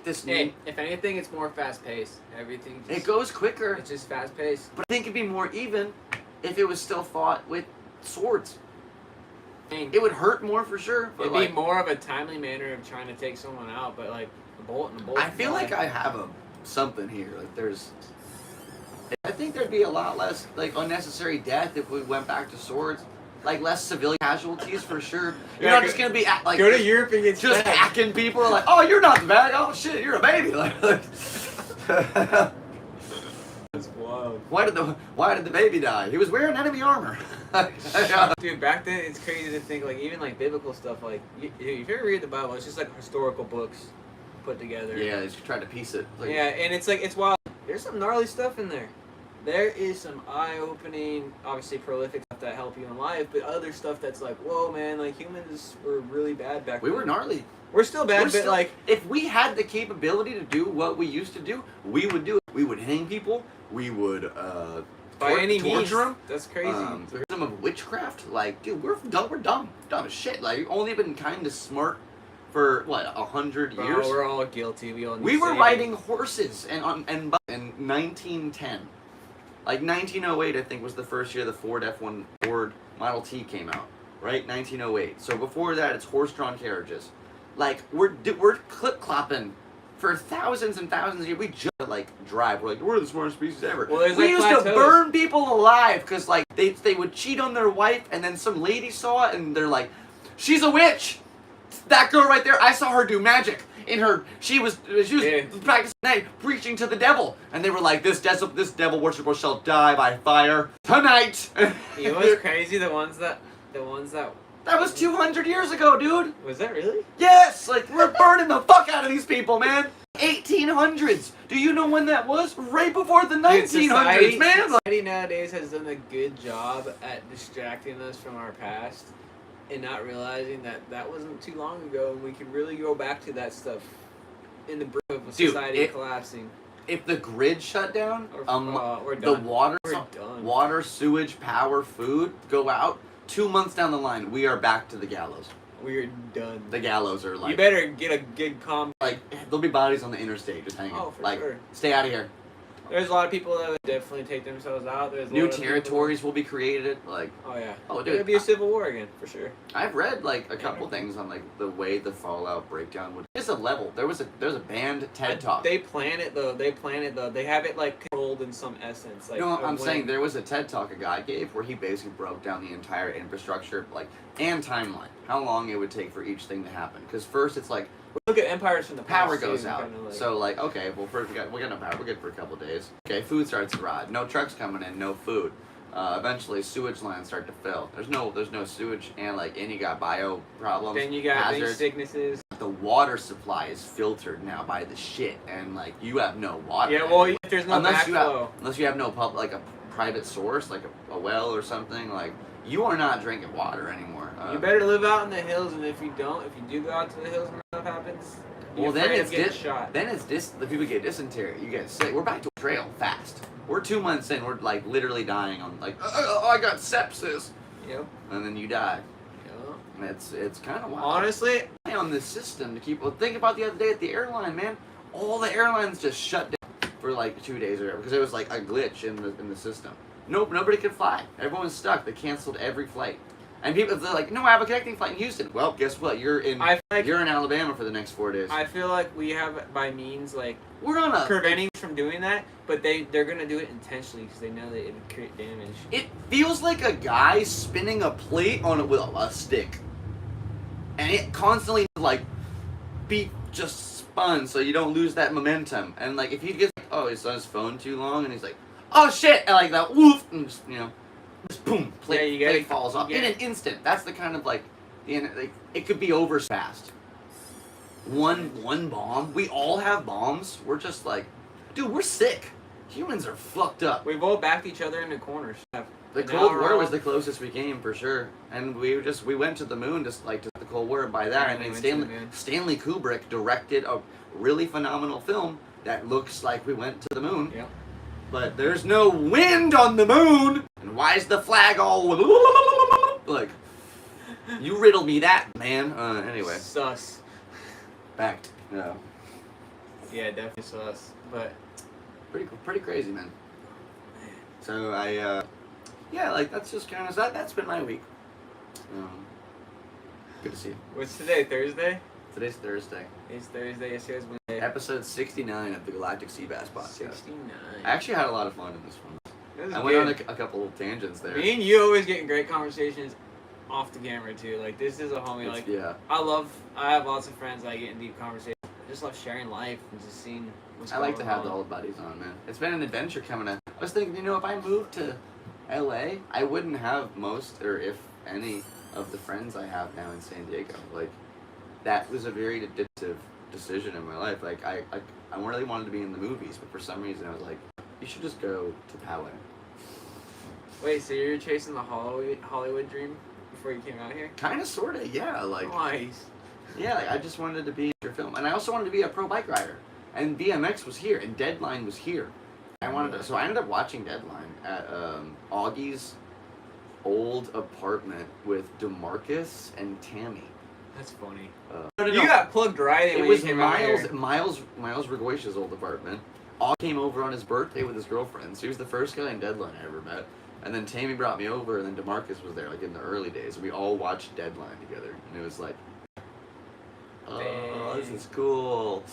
this. Hey, if anything, it's more fast paced. Everything. It goes quicker. It's just fast paced. But I think it'd be more even if it was still fought with swords. It would hurt more for sure. It'd be more of a timely manner of trying to take someone out, but like a bullet and a bullet. I feel like I have something here. Like I think there'd be a lot less like unnecessary death if we went back to swords. Like less civilian casualties for sure. You're not just gonna be like go to Europe and get just hacking people like, oh, you're not the bad. Oh shit, you're a baby. Like, that's wild. Why did the baby die? He was wearing enemy armor. Dude, back then it's crazy to think like even like biblical stuff. Like if you ever read the Bible, it's just like historical books put together. Yeah, they just tried to piece it. Like, yeah, and it's like it's wild. There's some gnarly stuff in there. There is some eye-opening, obviously prolific stuff that help you in life, but other stuff that's like, whoa, man, like humans were really bad back then. We were gnarly. We're still bad, but like... If we had the capability to do what we used to do, we would do it. We would hang people. We would, by any means. Torture them. That's crazy. Some of witchcraft, like, dude, we're dumb as shit. Like, we've only been kind of smart for, 100 years? We're all guilty. We were riding horses in 1910. Like 1908, I think, was the first year the Ford F1 Ford Model T came out, right? 1908. So before that, it's horse-drawn carriages. Like we're clip-clopping for thousands and thousands of years. We just drive. We're the smartest species ever. Well, we used to burn people alive because they would cheat on their wife, and then some lady saw it, and they're like, "She's a witch." That girl right there, I saw her do magic. She was practicing night, preaching to the devil, and they were like, "This devil worshiper shall die by fire tonight." You know what's crazy? The ones that That was 200 years ago, dude. Was that really? Yes, like we're burning the fuck out of these people, man. 1800s. Do you know when that was? Right before the 1900s, man. Society nowadays has done a good job at distracting us from our past and not realizing that that wasn't too long ago, and we could really go back to that stuff in the brink of society collapsing. If the grid shut down, we're the done. water, sewage, power, food go out. 2 months down the line, we are back to the gallows. We're done. The gallows are like... You better get a good calm... Like, there'll be bodies on the interstate just hanging. Oh, for like, sure. Stay out of here. There's a lot of people that would definitely take themselves out. There's New territories will be created. Like, oh yeah. Oh, dude. It'll be a civil war again, for sure. I've read like a couple things on like the way the Fallout breakdown would. There's a level. There's a banned TED Talk. They plan it though. They have it like controlled in some essence. Like, no, I'm saying there was a TED Talk a guy gave where he basically broke down the entire infrastructure, like, and timeline, how long it would take for each thing to happen. Because first it's like, look at empires from the past. Power goes out. So like, okay, well first we got no power. We're good for a couple days. Okay, food starts to rot. No trucks coming in. No food. Eventually, sewage lines start to fill. There's no sewage, and like, and you got bio problems. Then you got hazards. sicknesses. The water supply is filtered now by the shit, and like, you have no water. Yeah, well, if there's no backflow. Unless you have no like a private source, like a well or something, like, you are not drinking water anymore. You better live out in the hills, and if you do go out to the hills and stuff happens, well, then it's shot. Then it's the people get dysentery. You get sick. We're back to a trail fast. We're 2 months in. We're like literally dying on like, I got sepsis. Yep. And then you die. Yep. It's kind of wild. Honestly, on this system to keep. Well, think about the other day at the airline, man. All the airlines just shut down for like 2 days or whatever because it was like a glitch in the system. Nope, nobody could fly. Everyone was stuck. They canceled every flight. And people, they're like, no, I have a connecting flight in Houston. Well, guess what? You're in Alabama for the next 4 days. I feel like we have, by means, like, we're on a preventing from doing that, but they're gonna do it intentionally because they know that it would create damage. It feels like a guy spinning a plate on it with a stick, and it constantly like be just spun so you don't lose that momentum. And like, if he gets he's on his phone too long, and he's like, oh shit, and like that woof, and just, just boom, plate falls off in an instant. That's the kind of like it could be over fast. One bomb. We all have bombs. We're just like, dude, we're sick. Humans are fucked up. We've all backed each other into corners. The Cold War was the closest we came for sure, and we went to the moon just like to the Cold War. And by that, I mean Stanley Kubrick directed a really phenomenal film that looks like we went to the moon. Yep. But there's no wind on the moon, and why is the flag all like? You riddle me that, man. Anyway. Sus. Back. No. Yeah, definitely sus. But pretty crazy, man. So like that's just kind of that's been my week. Good to see you. What's today? Thursday? Today's Thursday. It's Thursday. Yesterday's Wednesday. Episode 69 of the Galactic Seabass Podcast. 69. I actually had a lot of fun in this one. I went on a couple of tangents there. Me and you always getting great conversations off the camera too. Like, this is a homie. Like, yeah. I have lots of friends that I get in deep conversations. I just love sharing life and just seeing what's going on. I like to have the old buddies on, man. It's been an adventure coming up. I was thinking, if I moved to LA, I wouldn't have most, or if any, of the friends I have now in San Diego. Like, that was a very addictive decision in my life. Like, I really wanted to be in the movies, but for some reason I was like, you should just go to Poway. Wait, so you're chasing the Hollywood dream before you came out here? Kind of, sort of, yeah. Like, nice. Yeah, like, I just wanted to be in your film, and I also wanted to be a pro bike rider. And BMX was here, and Deadline was here. So I ended up watching Deadline at Augie's old apartment with DeMarcus and Tammy. That's funny. You got plugged right in. It was Miles Regoish's old apartment. Augie came over on his birthday with his girlfriend. So he was the first guy in Deadline I ever met. And then Tammy brought me over, and then DeMarcus was there, like in the early days. We all watched Deadline together, and it was like, oh, this is cool.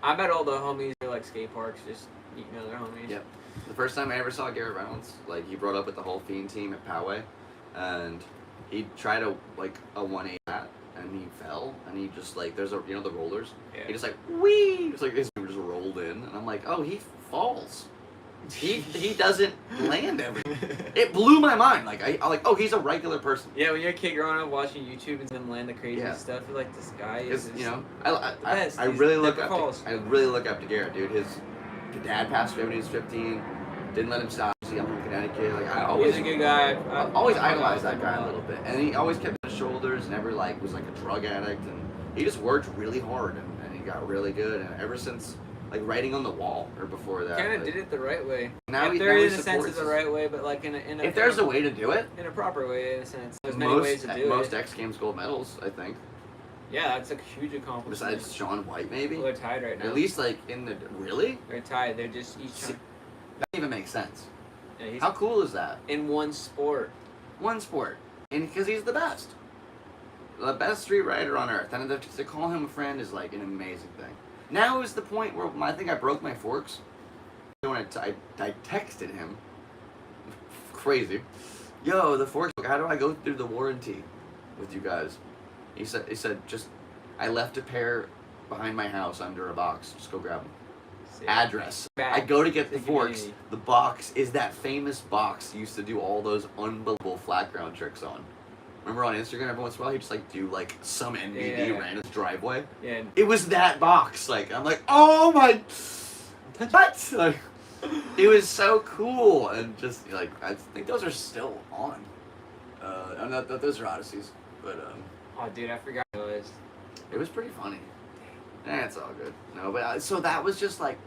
I met all the homies at like skate parks, just meeting other homies. Yep. The first time I ever saw Garrett Reynolds, like, he brought up with the whole Fiend team at Poway, and he tried a 180 hat, and he fell, and he just like, there's the rollers. Yeah. He just like, whee! It's like his just rolled in, and I'm like, oh, he falls. He doesn't land everything. It blew my mind. Like I like, oh, he's a regular person. Yeah, when you're a kid growing up watching YouTube and them land the craziest stuff, you're like, this guy is. You know, I really look up. I really look up to Garrett, dude. His dad passed away when he was 15. Didn't let him stop. See, I'm from Connecticut. Like I always. He's a good guy. I always idolized that guy a little bit, and he always kept his shoulders. Never like was like a drug addict, and he just worked really hard, and he got really good. And ever since. Like writing on the wall, or before that. Kind of did it the right way. Now there is a sense of the right way, but like in a if there's a way to do it, in a proper way, in a sense. There's many ways to do it. Most X Games gold medals, I think. Yeah, that's a huge accomplishment. Besides Shaun White, maybe. Well, they're tied right now. At least like in the really. They're tied. They're just each. That even makes sense. Yeah, how cool is that? In one sport. One sport, and because he's the best street rider on earth, and to call him a friend is like an amazing thing. Now is the point where I think I broke my forks. When I texted him, crazy, yo, the forks. How do I go through the warranty with you guys? He said just I left a pair behind my house under a box. Just go grab them. Address. I go to get the forks. The box is that famous box he used to do all those unbelievable flat ground tricks on. Remember on Instagram every once in a while he'd just like do like some NBD ran his driveway? Yeah. It was that box. Like I'm like, oh my what? Like it was so cool, and just like I think those are still on. I'm not those are Odysseys. But oh dude, I forgot it was pretty funny. It's all good. No, but so that was just like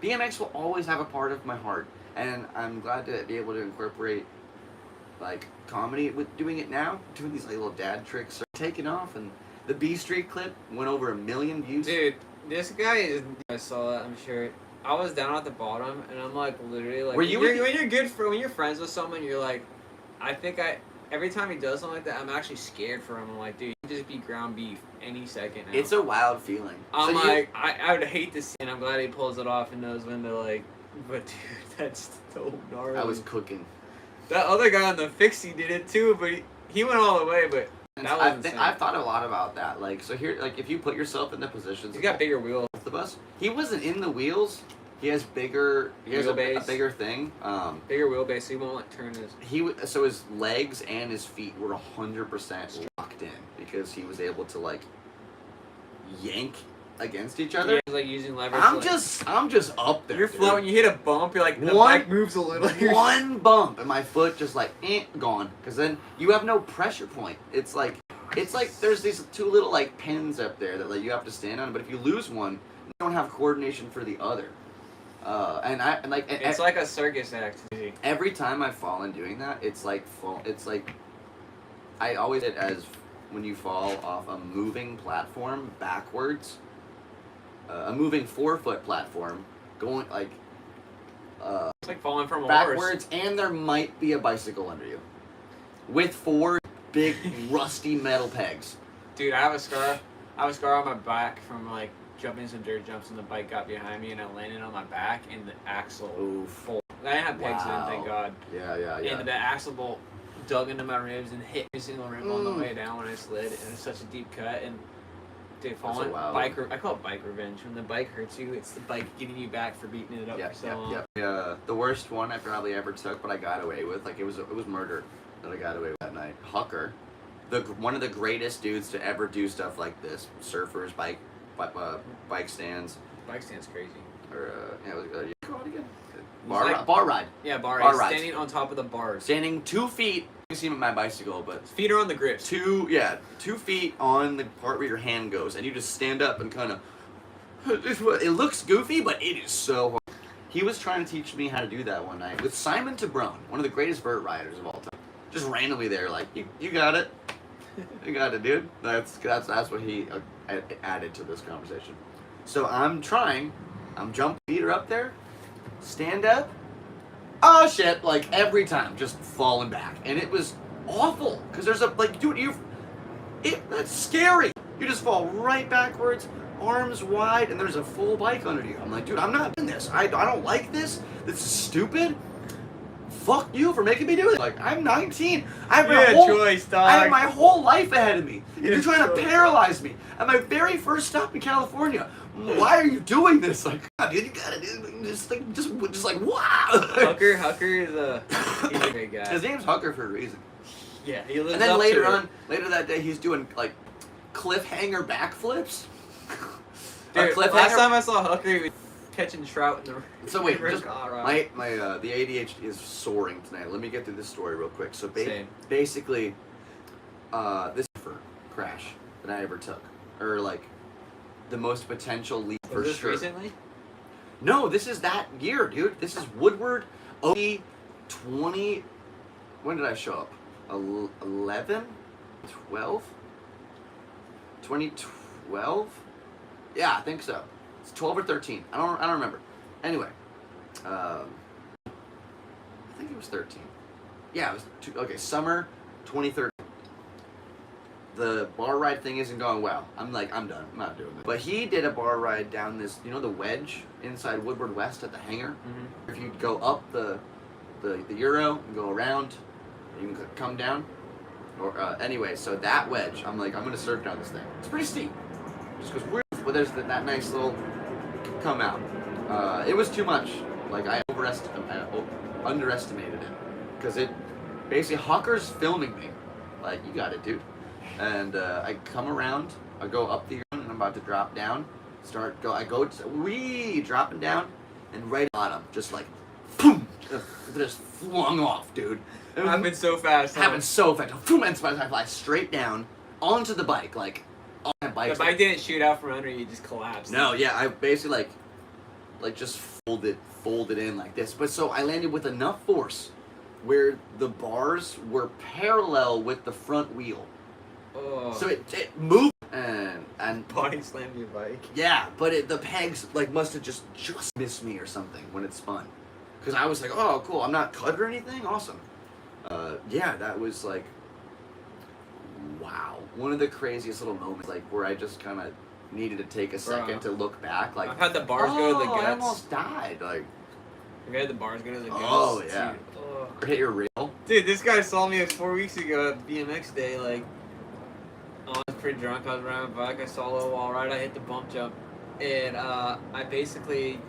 BMX will always have a part of my heart, and I'm glad to be able to incorporate like comedy with doing it now, doing these like little dad tricks are taking off, and the B Street clip went over 1 million views. Dude, this guy is. I saw that. I'm sure. I was down at the bottom, and I'm like literally like. When you're friends with someone, you're like, every time he does something like that, I'm actually scared for him. I'm like, dude, you can just be ground beef any second now. It's a wild feeling. I'm like, I would hate to see it, and I'm glad he pulls it off and knows when to like. But dude, that's so gnarly. I was cooking. That other guy on the fixie did it too, but he went all the way. But that was I've thought a lot about that. Like, so here, like, if you put yourself in the positions, he's got bigger wheels. The bus. He wasn't in the wheels. He has bigger. He has a bigger thing. Bigger wheelbase. So he won't like turn his. So his legs and his feet were 100% locked in because he was able to like yank against each other. Yeah, like using leverage. I'm just up there. You're floating. You hit a bump. You're like the bike moves a little. One bump and my foot just like gone. Because then you have no pressure point. It's like there's these two little like pins up there that like you have to stand on. But if you lose one, you don't have coordination for the other. It's like a circus act. Every time I fall in doing that, it's like I always did as when you fall off a moving platform backwards. A moving 4-foot platform going like it's like falling from a backwards, horse. and there might be a bicycle under you with 4 big rusty metal pegs. Dude, I have a scar on my back from like jumping some dirt jumps, and the bike got behind me and I landed on my back and the axle full. I didn't have pegs in, thank God. Yeah. And the axle bolt dug into my ribs and hit every single rib on the way down when I slid, and it's such a deep cut. And dude, falling I call it bike revenge. When the bike hurts you, it's the bike getting you back for beating it up for so long. Yeah. The worst one I probably ever took, but I got away with. Like it was murder that I got away with that night. Hucker, one of the greatest dudes to ever do stuff like this. Surfers, bike stands. Bike stand's crazy. Or you call it again? Bar ride. Yeah, bar ride. Standing on top of the bars. Standing 2 feet. You see my bicycle, but feet are on the grips. 2 feet on the part where your hand goes, and you just stand up and kind of. It looks goofy, but it is so hard. He was trying to teach me how to do that one night with Simon Tabrone, one of the greatest vert riders of all time. Just randomly there, like you got it, you got it, dude. That's what he added to this conversation. So I'm jumping, feet are up there, stand up. Oh shit, like every time, just falling back. And it was awful, because there's dude, that's scary. You just fall right backwards, arms wide, and there's a full bike under you. I'm like, dude, I'm not doing this. I don't like this. This is stupid. Fuck you for making me do it. Like, I'm 19. I have my whole life ahead of me. And you're trying to paralyze me. At my very first stop in California, Why are you doing this? Like, God, dude, you gotta do just like wow. Hucker is he's a great guy. His name's Hucker for a reason. Yeah, he lives. And then up later to on, later that day, he's doing like cliffhanger backflips. Dude, last time I saw Hucker, he was catching trout in the. So wait, river just Colorado. my the ADHD is soaring tonight. Let me get through this story real quick. So basically, this crash that I ever took, or like the most potential leap for Was this sure. recently? No, this is that year, dude. This is Woodward OE 20. When did I show up? 11? 12? 2012? Yeah, I think so. It's 12 or 13. I don't remember. Anyway, I think it was 13. Yeah, it was summer 2013. The bar ride thing isn't going well. I'm done. I'm not doing this. But he did a bar ride down this, you know, the wedge inside Woodward West at the hangar. Mm-hmm. If you go up the Euro and go around, you can come down. Or anyway, so that wedge, I'm gonna surf down this thing. It's pretty steep. Just goes weird, but there's that nice little come out. It was too much. Like I underestimated it because it basically Hucker's filming me. Like you got it, dude. And I come around, I go up the Euro, and I'm about to drop down. Dropping down, and right on him, just like, boom, just flung off, dude. It happened so fast. Happened so fast. Boom, and I fly straight down onto the bike, like on my bike. The bike didn't shoot out from under you; just collapsed. No, yeah, I basically like just folded in like this. But so I landed with enough force where the bars were parallel with the front wheel. Oh. So it moved and Body slammed your bike. yeah, but the pegs like must have just missed me or something when it spun, because I was like, oh cool, I'm not cut or anything, awesome. Yeah, that was like, wow, one of the craziest little moments, like where I just kind of needed to take a second to look back, like I've had the bars go to the guts. I almost died, like. Have you had the bars go to the guts? Oh yeah. Dude, oh. Or hit your rail. Dude, this guy saw me 4 weeks ago at BMX day, like. I was pretty drunk, I was riding my bike, I saw a little wall ride, I hit the bump jump, and I basically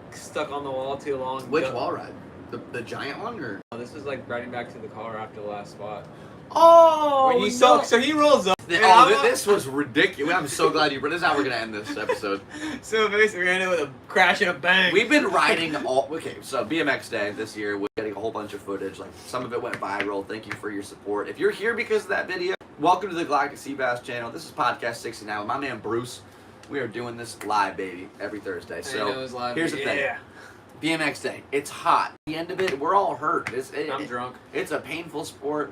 stuck on the wall too long. Which wall ride? The giant one, or? This was like riding back to the car after the last spot. Oh, When you saw, so he rolls up. This was ridiculous. I'm so glad you brought this. Is how we're gonna end this episode. So basically, we ended with a crash and a bang. We've been riding so BMX Day this year, we're getting a whole bunch of footage. Like some of it went viral. Thank you for your support. If you're here because of that video, welcome to the Galactic Seabass channel. This is podcast 69 with my man Bruce. We are doing this live, baby, every Thursday. So I know it's live. Here's the thing. BMX Day. It's hot. At the end of it, we're all hurt. I'm drunk. It's a painful sport.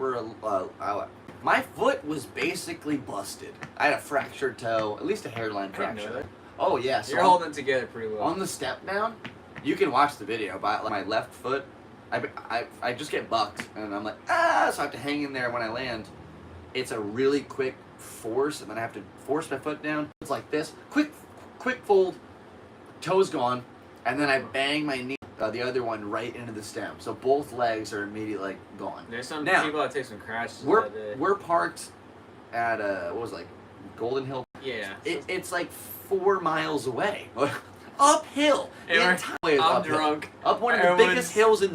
My foot was basically busted. I had a fractured toe, at least a hairline fracture. Oh yeah. So you're holding it together pretty well. On the step down, you can watch the video. But like, my left foot, I just get bucked, and I'm like so I have to hang in there when I land. It's a really quick force, and then I have to force my foot down. It's like this, quick fold, toe's gone. And then I bang my knee, the other one, right into the stem. So both legs are immediately gone. There's some now, people that take some crashes. We're parked at Golden Hill. Yeah. It's like 4 miles away, uphill. I'm uphill. drunk. Up one of the biggest hills in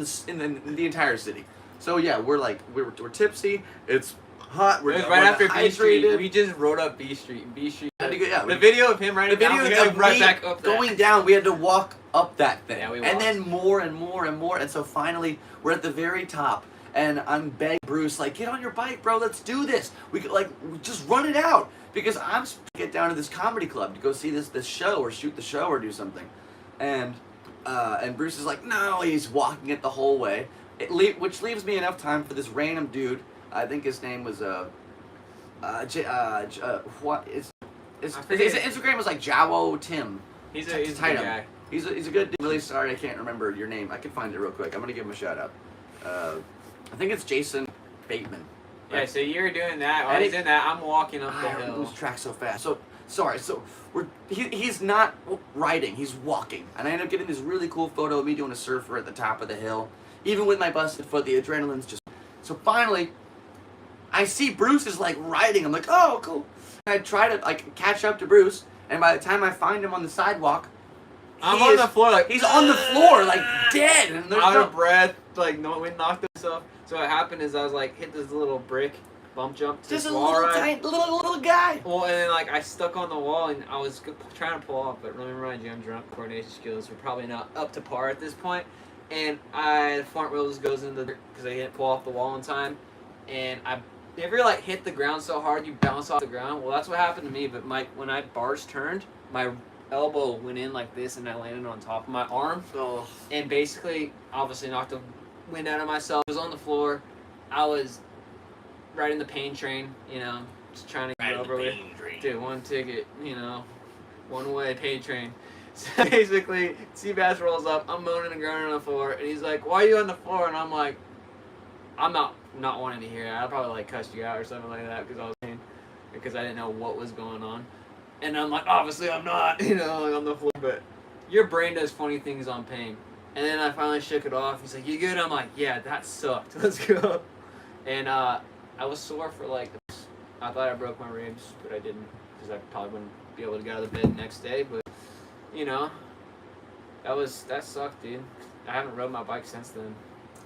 the entire city. So yeah, we're tipsy. It's hot. We're right after B Street. Dehydrated. We just rode up B Street. The video of him the video of right back up going down. We had to walk up that thing, yeah, and then more and more and more, and so finally we're at the very top, and I'm begging Bruce, like, get on your bike, bro, let's do this. We could just run it out, because I'm supposed to get down to this comedy club to go see this show or shoot the show or do something, and Bruce is like, no, he's walking it the whole way, which leaves me enough time for this random dude. I think his name was what is his Instagram was like Jawo Tim. He's a good guy. He's a good dude. Really sorry I can't remember your name. I can find it real quick. I'm gonna give him a shout out. I think it's Jason Bateman. Right? Yeah, so you're doing that. While he's in that, I'm walking up the hill. I lose track so fast. So sorry. So he's not riding. He's walking, and I end up getting this really cool photo of me doing a surfer at the top of the hill. Even with my busted foot, the adrenaline's just. So finally, I see Bruce is like riding. I'm like, oh cool. I try to like catch up to Bruce, And by the time I find him on the sidewalk, I'm on the floor, like... He's on the floor, like, dead. And there's out of breath, like, no, we knocked us off. So what happened is I was, like, hit this little brick, bump jump to just this a wall little, ride. little guy. Well, and then, like, I stuck on the wall, and I was trying to pull off, but let me remind you, I'm drunk. Coordination skills were probably not up to par at this point. And the front wheel just goes into the dirt because I didn't pull off the wall in time. And you ever, like, hit the ground so hard you bounce off the ground? Well, that's what happened to me, but when I bars turned, my elbow went in like this, and I landed on top of my arm. Oh. And basically, obviously knocked the wind out of myself. I was on the floor. I was riding the pain train, you know, just trying to get over with. Dude, one ticket, you know, one way pain train. So basically, Seabass rolls up. I'm moaning and groaning on the floor, and he's like, "Why are you on the floor?" And I'm like, "I'm not wanting to hear it. I'll probably like cuss you out or something like that because I was pain, because I didn't know what was going on." And I'm like, obviously I'm not, you know, like on the floor. But your brain does funny things on pain. And then I finally shook it off. He's like, "You good?" I'm like, "Yeah, that sucked. Let's go." And I was sore for like, I thought I broke my ribs, but I didn't, because I probably wouldn't be able to get out of the bed the next day. But, you know, that sucked, dude. I haven't rode my bike since then.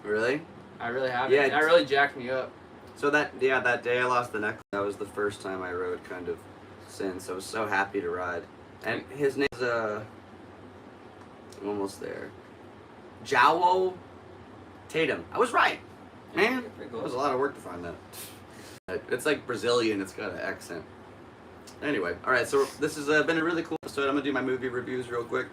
Really? I really haven't. Yeah, That really jacked me up. So that day I lost the necklace. That was the first time I rode kind of since. I was so happy to ride. And his name's I'm almost there. Jowo Tatum. I was right. Man, it was a lot of work to find that. It's like Brazilian, it's got an accent. Anyway, alright, so this has been a really cool episode. I'm going to do my movie reviews real quick.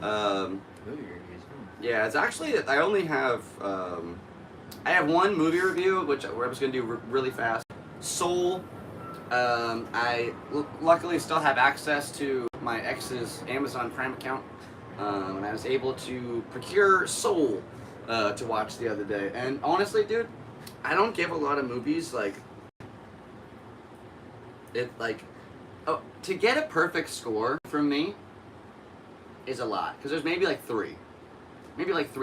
Movie reviews? Yeah, it's actually, I only have, I have one movie review, which I was going to do really fast. Soul. I luckily still have access to my ex's Amazon Prime account, and I was able to procure Soul to watch the other day. And honestly, dude, I don't give a lot of movies to get a perfect score from me is a lot, because there's maybe like three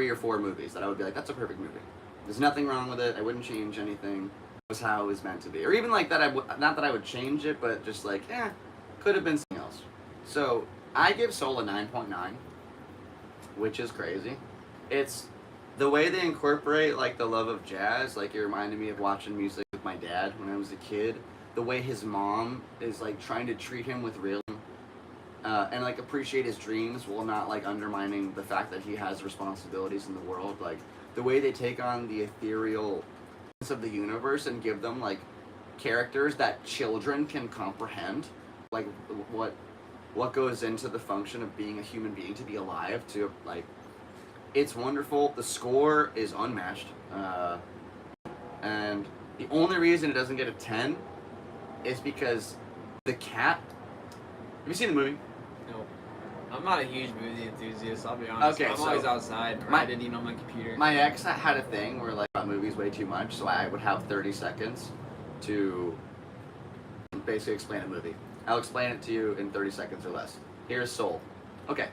or four movies that I would be like, that's a perfect movie. There's nothing wrong with it. I wouldn't change anything. It was how it was meant to be, or even like that. Not that I would change it, but just like, could have been something else. So I give Soul a 9.9, which is crazy. It's the way they incorporate like the love of jazz. Like, it reminded me of watching music with my dad when I was a kid. The way his mom is like trying to treat him with realism, and like appreciate his dreams while not like undermining the fact that he has responsibilities in the world. Like the way they take on the ethereal of the universe and give them like characters that children can comprehend, like what goes into the function of being a human being, to be alive, to like, it's wonderful. The score is unmatched, and the only reason it doesn't get a 10 is because the cat. Have you seen the movie? No. I'm not a huge movie enthusiast, I'll be honest. Okay, I'm always outside, or I didn't even on my computer. My ex had a thing where like about movies way too much, so I would have 30 seconds to basically explain a movie. I'll explain it to you in 30 seconds or less. Here's Soul. Okay.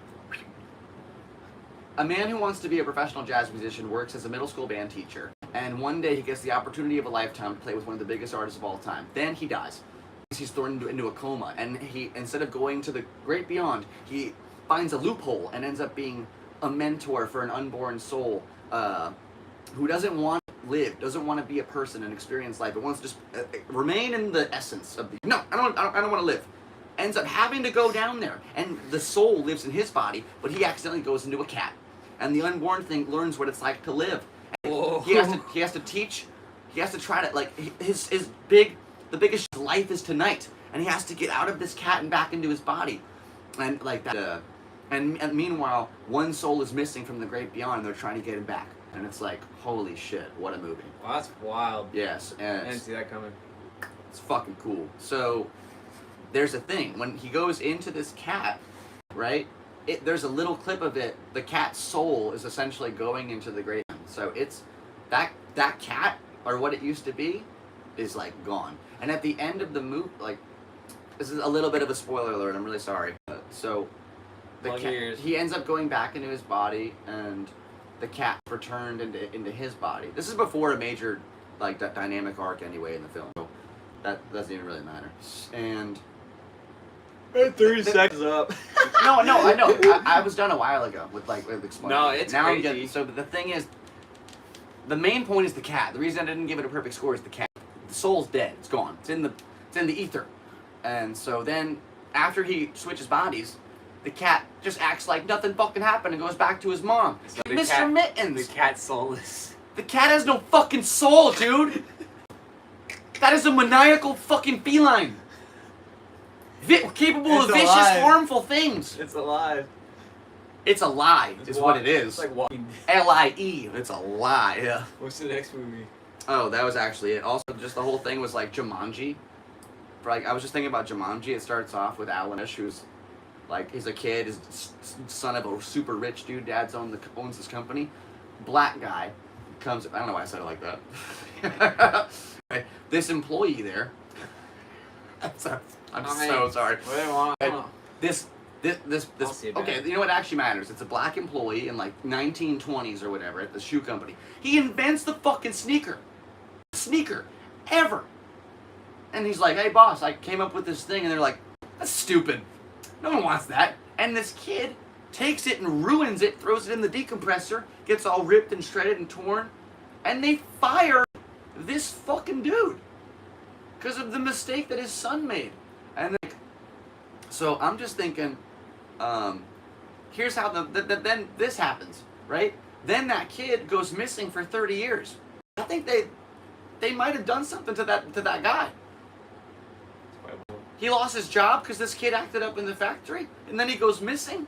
A man who wants to be a professional jazz musician works as a middle school band teacher, and one day he gets the opportunity of a lifetime to play with one of the biggest artists of all time. Then he dies. He's thrown into a coma, and he, instead of going to the great beyond, he finds a loophole and ends up being a mentor for an unborn soul who doesn't want to live, doesn't want to be a person and experience life, but wants to just remain in the essence of the, I don't want to live. Ends up having to go down there, and the soul lives in his body, but he accidentally goes into a cat, and the unborn thing learns what it's like to live. He has to teach, he has to try to, like, the biggest life is tonight, and he has to get out of this cat and back into his body, and like that. And meanwhile, one soul is missing from the great beyond, and they're trying to get him back. And it's like, holy shit, what a movie! Wow, that's wild. Yes, and I didn't see that coming. It's fucking cool. So there's a thing when he goes into this cat, right? There's a little clip of it. The cat's soul is essentially going into the great. So it's that cat, or what it used to be, is like gone. And at the end of the movie, like, this is a little bit of a spoiler alert. I'm really sorry. So the cat, he ends up going back into his body, and the cat returned into his body. This is before a major like dynamic arc anyway in the film. So that doesn't even really matter. And 30 seconds up. No, I know. I was done a while ago with explaining. No, it's now crazy. I'm getting, so the thing is, the main point is the cat. The reason I didn't give it a perfect score is the cat. The soul's dead. It's gone. It's in the ether. And so then after he switches bodies, the cat just acts like nothing fucking happened and goes back to his mom. So Mr. Mittens. The cat's soulless. The cat has no fucking soul, dude. That is a maniacal fucking feline. Capable of vicious, harmful things. It's alive. It's a lie, is what it is. It's like walking. L-I-E. It's a lie, yeah. What's the next movie? Oh, that was actually it. Also, just the whole thing was like Jumanji. I was just thinking about Jumanji. It starts off with Alan Ish, who's like, he's a kid, he's son of a super rich dude. Dad's owns this company. Black guy comes. I don't know why I said it like that. This employee there. I'm so sorry. What do they want? This. Okay, you know what actually matters? It's a black employee in like 1920s or whatever at the shoe company. He invents the fucking sneaker ever. And he's like, "Hey boss, I came up with this thing," and they're like, "That's stupid. No one wants that." And this kid takes it and ruins it, throws it in the decompressor, gets all ripped and shredded and torn, and they fire this fucking dude because of the mistake that his son made. And so I'm just thinking, here's how then this happens, right? Then that kid goes missing for 30 years. I think they might have done something to that guy. He lost his job because this kid acted up in the factory, and then he goes missing.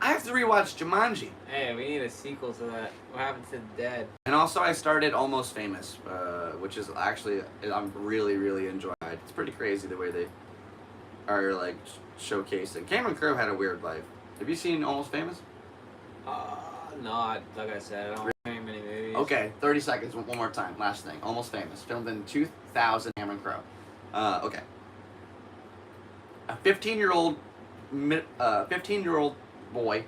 I have to rewatch Jumanji. Hey, we need a sequel to that. What happened to the dead? And also I started Almost Famous, which is actually, I'm really, really enjoying it. It's pretty crazy the way they are like showcasing. Cameron Crowe had a weird life. Have you seen Almost Famous? No, like I said, I don't watch very many movies. Okay, 30 seconds, one more time. Last thing. Almost Famous. Filmed in 2000, Cameron Crowe. Okay. A 15-year-old boy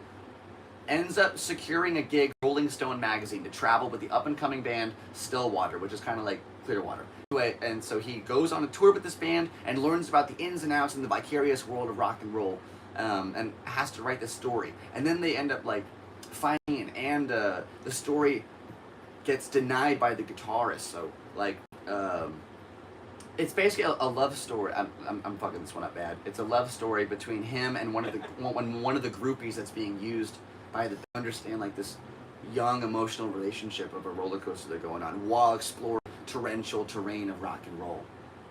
ends up securing a gig for Rolling Stone magazine to travel with the up-and-coming band Stillwater, which is kind of like Clearwater. Anyway, and so he goes on a tour with this band and learns about the ins and outs in the vicarious world of rock and roll, and has to write this story. And then they end up like finding it, and the story gets denied by the guitarist. So like, it's basically a love story. I'm fucking this one up bad. It's a love story between him and one of the groupies that's being used by the understand like this young emotional relationship of a roller coaster they're going on while exploring torrential terrain of rock and roll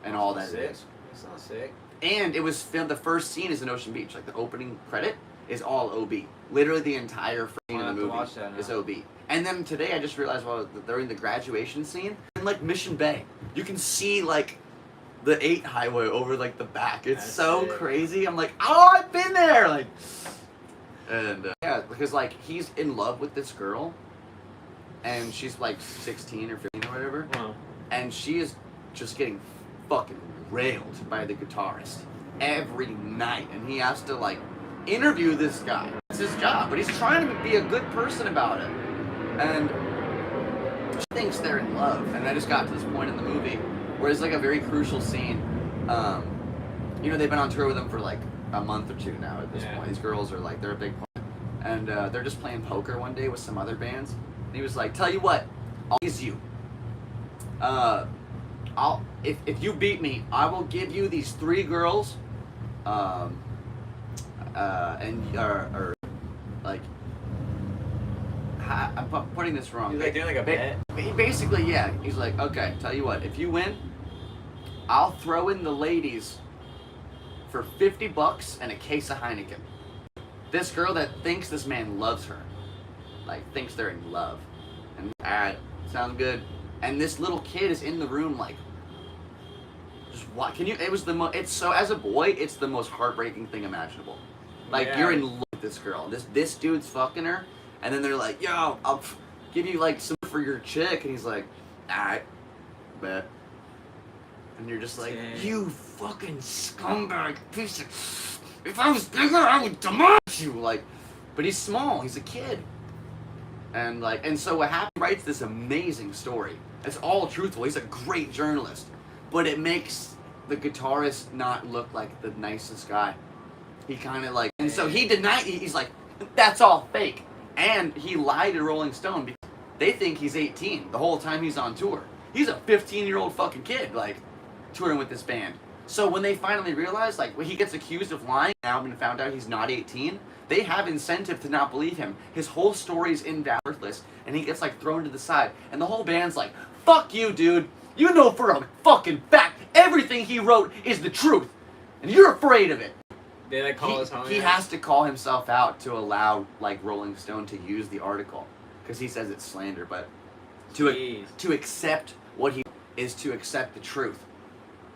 and all that it is. That sounds sick. And it was filmed. The first scene is in Ocean Beach. Like the opening credit is all OB. Literally the entire scene in the movie is OB. And then today I just realized during the graduation scene in like Mission Bay, you can see like the 8 highway over like the back. It's That's so sick. crazy. I'm like, oh, I've been there. Like, and yeah, because like he's in love with this girl, and she's like 16 or 15 or whatever, and she is just getting fucking railed by the guitarist every night, and he has to like interview this guy. It's his job, but he's trying to be a good person about it, and she thinks they're in love. And I just got to this point in the movie where it's like a very crucial scene. You know, they've been on tour with him for like a month or two now at this point. These girls are like, they're a big part. And they're just playing poker one day with some other bands. And he was like, "Tell you what, I'll use you. If you beat me, I will give you these 3 girls, like, I'm putting this wrong. He's like doing like a bet? Basically, yeah. He's like, okay, tell you what, if you win, I'll throw in the ladies for $50 and a case of Heineken. This girl that thinks this man loves her, like thinks they're in love, and alright, sounds good. And this little kid is in the room, like, just what? Can you? It was it's so, as a boy, it's the most heartbreaking thing imaginable. Like you're in love with this girl. This dude's fucking her, and then they're like, "Yo, I'll give you like some for your chick," and he's like, "Alright, bet." And you're just like, "You fucking scumbag piece of... If I was bigger, I would demolish you." Like, but he's small. He's a kid. And like, and so what happened? He writes this amazing story. It's all truthful. He's a great journalist, but it makes the guitarist not look like the nicest guy. He kind of like, and so he denied. He's like, that's all fake, and he lied to Rolling Stone because they think he's 18 the whole time he's on tour. He's a 15-year-old fucking kid, like touring with this band. So when they finally realize, like, when he gets accused of lying now and found out he's not 18, they have incentive to not believe him. His whole story's worthless, and he gets like thrown to the side, and the whole band's like, "Fuck you, dude. You know for a fucking fact everything he wrote is the truth, and you're afraid of it." They like call his He has to call himself out to allow like Rolling Stone to use the article because he says it's slander, but to accept what he is to accept the truth.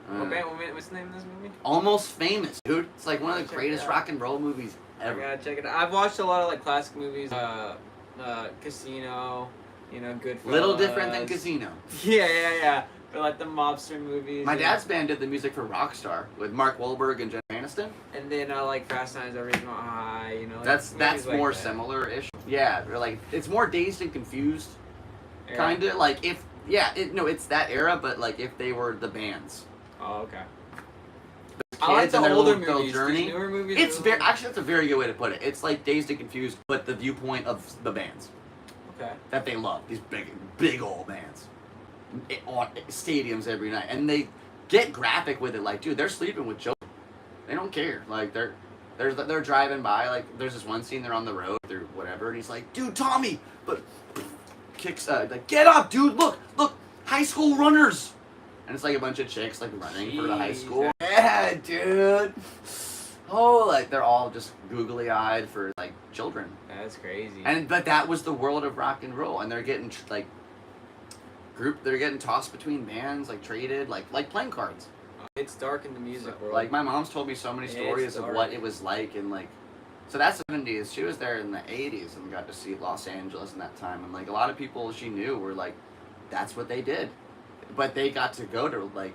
What's the name of this movie? Almost Famous, dude. It's like one of the greatest rock and roll movies ever. I gotta check it out. I've watched a lot of like classic movies. Casino. Goodfellas. Little different than Casino. Yeah. But like the mobster movies. My dad's band did the music for Rockstar with Mark Wahlberg and Jennifer Aniston. And then like Fast Times at Ridgemont High. Like, that's more like similar-ish. Yeah, like it's more Dazed and Confused. Era? Kinda like it's that era, but like if they were the bands. Oh, okay. I like the older movies. Journey. Newer movies. It's actually that's a very good way to put it. It's like Dazed and Confused, but the viewpoint of the bands. Okay. That they love, these big old bands, on stadiums every night, and they get graphic with it. Like, dude, they're sleeping with children. They don't care. Like they're driving by. Like there's this one scene they're on the road or whatever, and he's like, "Dude, Tommy," but kicks like, "Get up, dude! Look, high school runners." And it's like a bunch of chicks like running for the high school. Yeah, dude. Oh, like they're all just googly eyed for like children. That's crazy. But that was the world of rock and roll, and they're getting they're getting tossed between bands, like traded, like playing cards. It's dark in the music world. Like my mom's told me so many stories of what it was like, and like, so that's the 70s. She was there in the 80s and got to see Los Angeles in that time, and like a lot of people she knew were like, that's what they did, but they got to go to like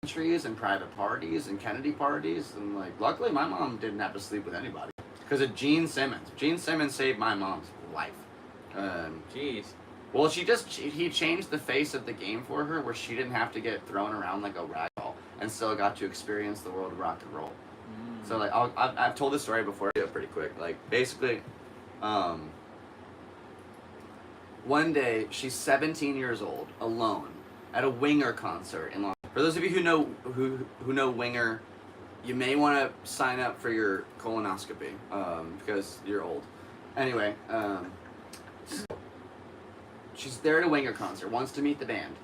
countries and private parties and Kennedy parties, and like luckily my mom didn't have to sleep with anybody because of Gene Simmons. Gene Simmons saved my mom's life. Jeez. Well, he changed the face of the game for her, where she didn't have to get thrown around like a rag doll, and still got to experience the world of rock and roll. So like I've told this story before. Yeah, pretty quick. Like basically, one day she's 17 years old, alone, at a Winger concert in Los. For those of you who know Winger, you may want to sign up for your colonoscopy because you're old. Anyway, she's there at a Winger concert, wants to meet the band,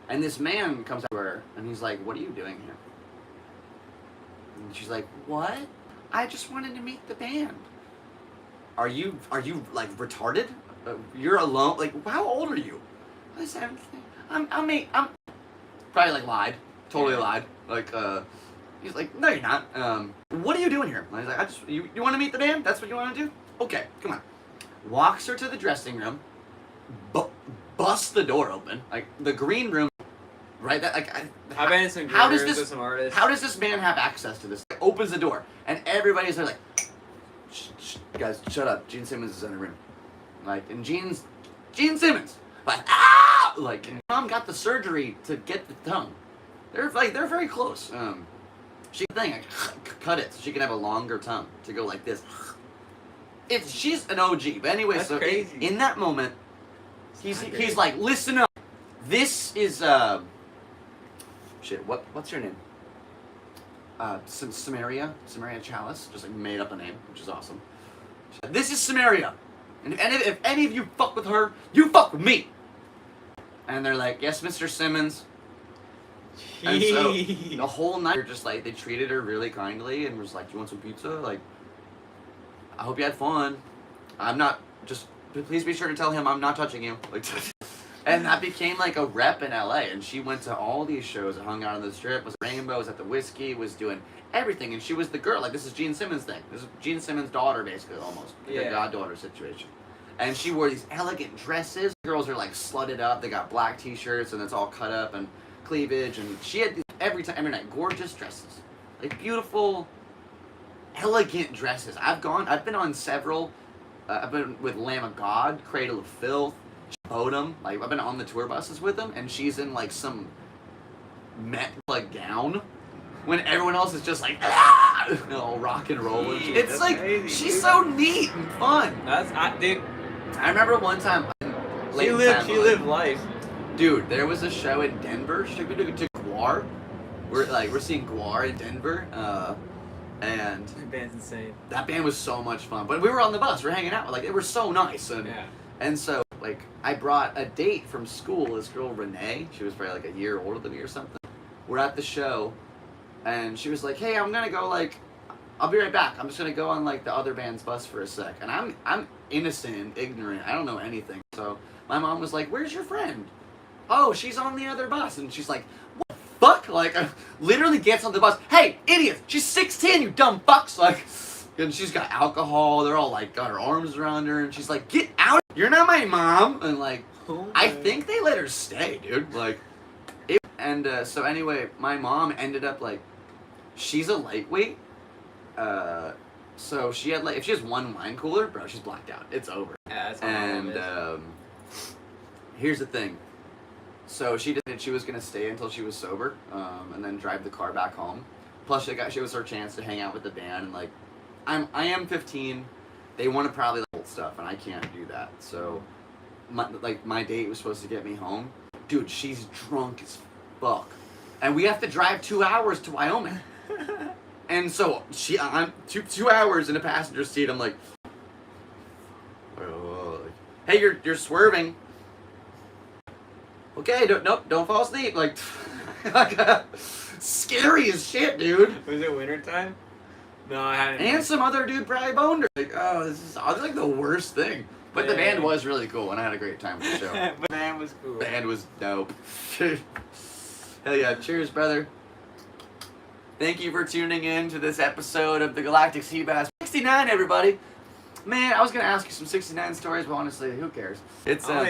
and this man comes up to her and he's like, "What are you doing here?" And she's like, "What? I just wanted to meet the band." Are you like retarded? You're alone. Like, how old are you? I said, I'm probably like lied, totally lied. Like, he's like, "No, you're not. What are you doing here?" And he's like, you want to meet the band? That's what you want to do? Okay, come on. Walks her to the dressing room, busts the door open, like the green room, right? That like, I've been in some green rooms with some artists. How does this man have access to this? Like, opens the door, and everybody's there like, shh, guys, shut up. Gene Simmons is in the room. Like, and Gene Simmons, like, ah! Like, and mom got the surgery to get the tongue. They're very close. She cut it so she can have a longer tongue to go like this. She's an OG, but anyway, that's so crazy. In that moment, he's like, "Listen up. This is shit. What's your name? Samaria Chalice. Just like made up a name, which is awesome. This is Samaria, and if any of you fuck with her, you fuck with me." And they're like, "Yes, Mr. Simmons." And so the whole night, they're just like, they treated her really kindly and was like, "You want some pizza? Like, I hope you had fun. Please be sure to tell him I'm not touching you." Like, and that became like a rep in LA, and she went to all these shows and hung out on the Strip, was at Rainbow, was at the Whiskey, was doing everything, and she was the girl. Like, this is Gene Simmons' thing. This is Gene Simmons' daughter, basically, almost. Like a goddaughter situation. And she wore these elegant dresses. Girls are like slutted up. They got black t-shirts, and it's all cut up and cleavage, and she had these every night, gorgeous dresses. Like, beautiful, elegant dresses. I've been on several. I've been with Lamb of God, Cradle of Filth, Bodum. Like, I've been on the tour buses with them, and she's in like some met like gown, when everyone else is just like, ah! No, rock and roll and shit. It's like, crazy, she's dude. so neat and fun. Dude. I remember one time, She lived life. Dude, there was a show in Denver. She took me to Guar. We're seeing Guar in Denver, and That band's insane. that band was so much fun. But we were on the bus, we're hanging out, like they were so nice, and so like I brought a date from school. This girl Renee, she was probably like a year older than me or something. We're at the show, and she was like, "Hey, I'm gonna go like, I'll be right back. I'm just gonna go on like the other band's bus for a sec." And I'm innocent and ignorant. I don't know anything. So my mom was like, "Where's your friend?" "Oh, she's on the other bus." And she's like, "What the fuck?" Like, literally gets on the bus. "Hey, idiot! She's 16, you dumb fucks!" Like, and she's got alcohol. They're all like got her arms around her, and she's like, "Get out! You're not my mom!" And like, I think they let her stay, dude. Like, so anyway, my mom ended up like, she's a lightweight. So she had like, if she has one wine cooler, bro, she's blacked out. It's over. Yeah, that's how And here's the thing. So she decided she was gonna stay until she was sober, and then drive the car back home. Plus, she was her chance to hang out with the band, and like, I am 15. They want to probably like stuff, and I can't do that. So, my date was supposed to get me home. Dude, she's drunk as fuck, and we have to drive 2 hours to Wyoming. And so I'm 2 hours in a passenger seat. I'm like, "Hey, you're swerving." "Okay, don't fall asleep." Like, scary as shit, dude. Was it wintertime? No, I hadn't. And some other dude probably boned her. Like, oh, this is like the worst thing. But the band was really cool, and I had a great time with the show. But the band was cool. Band was dope. Hell yeah! Cheers, brother. Thank you for tuning in to this episode of the Galactic Seabass 69, everybody. Man, I was gonna ask you some 69 stories, but honestly, who cares? It's I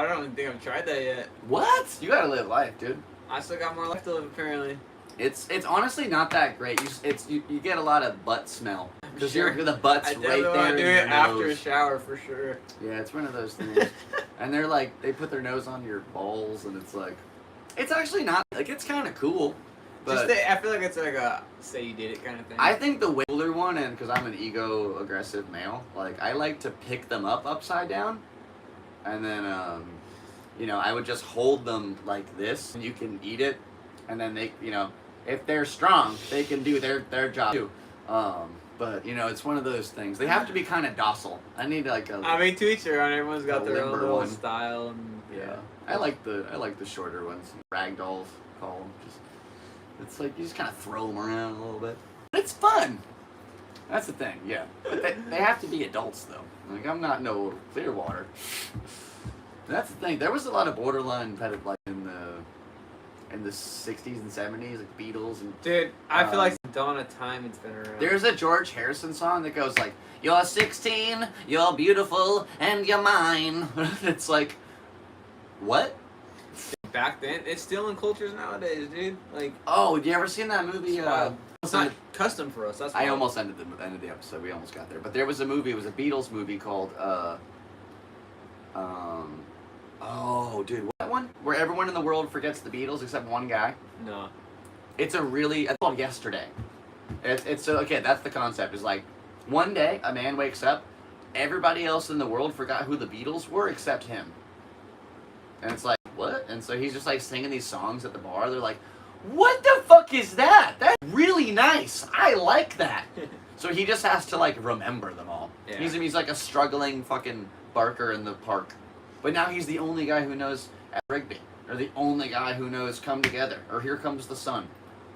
don't think I've tried that yet. What? You gotta live life, dude. I still got more life to live, apparently. It's honestly not that great. You get a lot of butt smell because Sure. the butt's I right definitely there. want to do in it your after a nose. shower for sure. Yeah, it's one of those things. And they're like, they put their nose on your balls, and it's like, it's actually not like, it's kind of cool. But I feel like it's like a say you did it kind of thing. I think the cooler one, and because I'm an ego aggressive male, like I like to pick them up upside down, and then I would just hold them like this, and you can eat it, and then they, if they're strong, they can do their job too. But it's one of those things. They have to be kind of docile. I need like a. I mean, to each their own. Everyone's got their own limber little one. style, and Yeah, I like the shorter ones. Ragdolls, call them. It's like you just kind of throw them around a little bit. But it's fun. That's the thing, yeah. But they have to be adults though. Like I'm not no Clearwater. That's the thing. There was a lot of borderline pet like in the 60s and 70s, like Beatles and. dude, I feel like dawn of time it's been around. There's a George Harrison song that goes like, "You're 16, you're beautiful, and you're mine." It's like, what? Back then, it's still in cultures nowadays, dude. Like, oh, you ever seen that movie? it's not custom for us. That's why. I almost ended the episode. We almost got there, but there was a movie. It was a Beatles movie called oh, dude, what that one? Where everyone in the world forgets the Beatles except one guy. No. It's called Yesterday. It's okay. That's the concept. Is like, one day a man wakes up, everybody else in the world forgot who the Beatles were except him, and it's like, what? And so he's just like singing these songs at the bar. They're like, what the fuck is that? That's really nice. I like that. So he just has to like remember them all. Yeah. He's like a struggling fucking barker in the park. But now he's the only guy who knows at Rigby. Or the only guy who knows Come Together. Or Here Comes the Sun.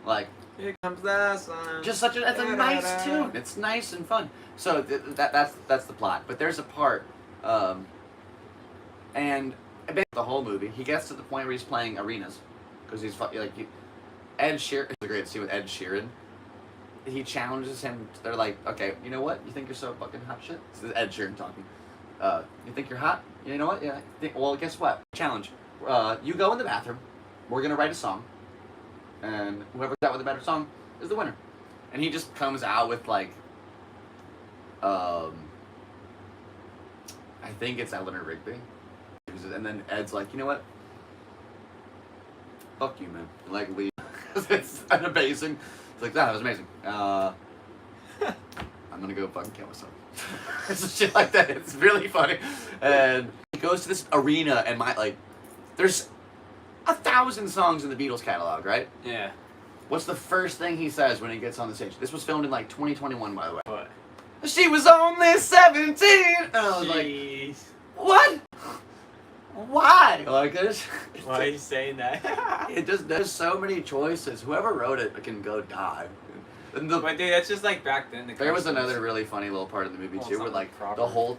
Like, here comes the sun. just that's a nice tune. It's nice and fun. So that's the plot. But there's a part, and the whole movie, he gets to the point where he's playing arenas, because he's like Ed Sheeran. It's a great scene with Ed Sheeran. He challenges him. They're like, okay, you know what? You think you're so fucking hot shit? This is Ed Sheeran talking. You think you're hot? You know what? Yeah. Well, guess what? Challenge. You go in the bathroom. We're gonna write a song, and whoever's out with a better song is the winner. And he just comes out with like, I think it's Eleanor Rigby. And then Ed's like, you know what? Fuck you, man. Like, leave. It's amazing. It's like, that was amazing. I'm gonna go fucking kill myself. It's shit like that. It's really funny. And he goes to this arena and there's 1,000 songs in the Beatles catalog, right? Yeah. What's the first thing he says when he gets on the stage? This was filmed in 2021, by the way. What? She was only 17! And I was Jeez. like, what? Why? Like this? Why are you saying that? There's so many choices. Whoever wrote it can go die. And But dude, that's just like back then. there was another really funny little part of the movie too, where the whole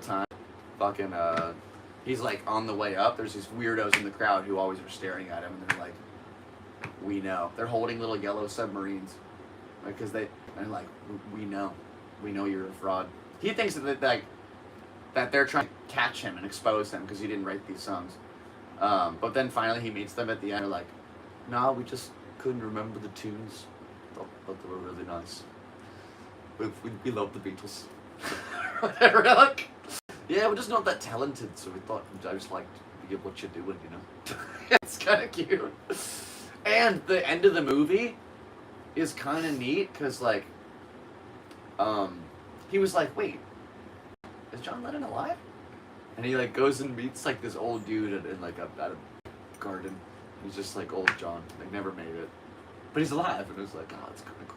time, fucking he's like on the way up. There's these weirdos in the crowd who always are staring at him, and they're like, "We know." They're holding little yellow submarines, because they're like, "We know you're a fraud." He thinks that they're trying to catch him and expose him because he didn't write these songs. But then finally he meets them at the end. They're like, "Nah, we just couldn't remember the tunes. But they were really nice. We love the Beatles." Whatever. Like, yeah, we're just not that talented, so we thought I just liked what you're doing, you know. It's kind of cute. And the end of the movie is kind of neat because he was like, "Wait, is John Lennon alive?" And he goes and meets this old dude at a garden. He's just like old John, never made it, but he's alive. And it was like, oh, it's kind of cool.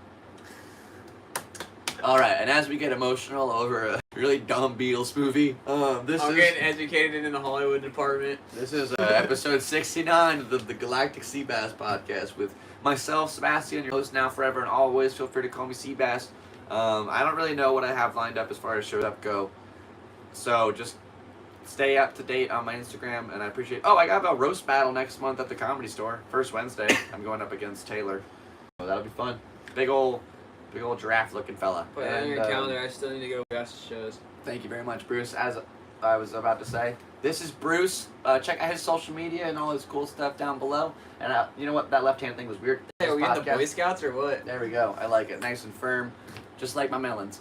All right, and as we get emotional over a really dumb Beatles movie, I'm getting educated in the Hollywood department. This is episode 69 of the Galactic Seabass Podcast with myself, Sebastian, your host now, forever, and always. Feel free to call me Seabass. I don't really know what I have lined up as far as shows up go, so just stay up to date on my Instagram, and I appreciate. Oh, I got a roast battle next month at the Comedy Store, first Wednesday. I'm going up against Taylor, so that'll be fun. Big old giraffe-looking fella. Put it on your calendar. I still need to go to shows. Thank you very much, Bruce. As I was about to say, this is Bruce. Check out his social media and all his cool stuff down below. And you know what? That left-hand thing was weird. Hey, are we in the Boy Scouts or what? There we go. I like it. Nice and firm, just like my melons.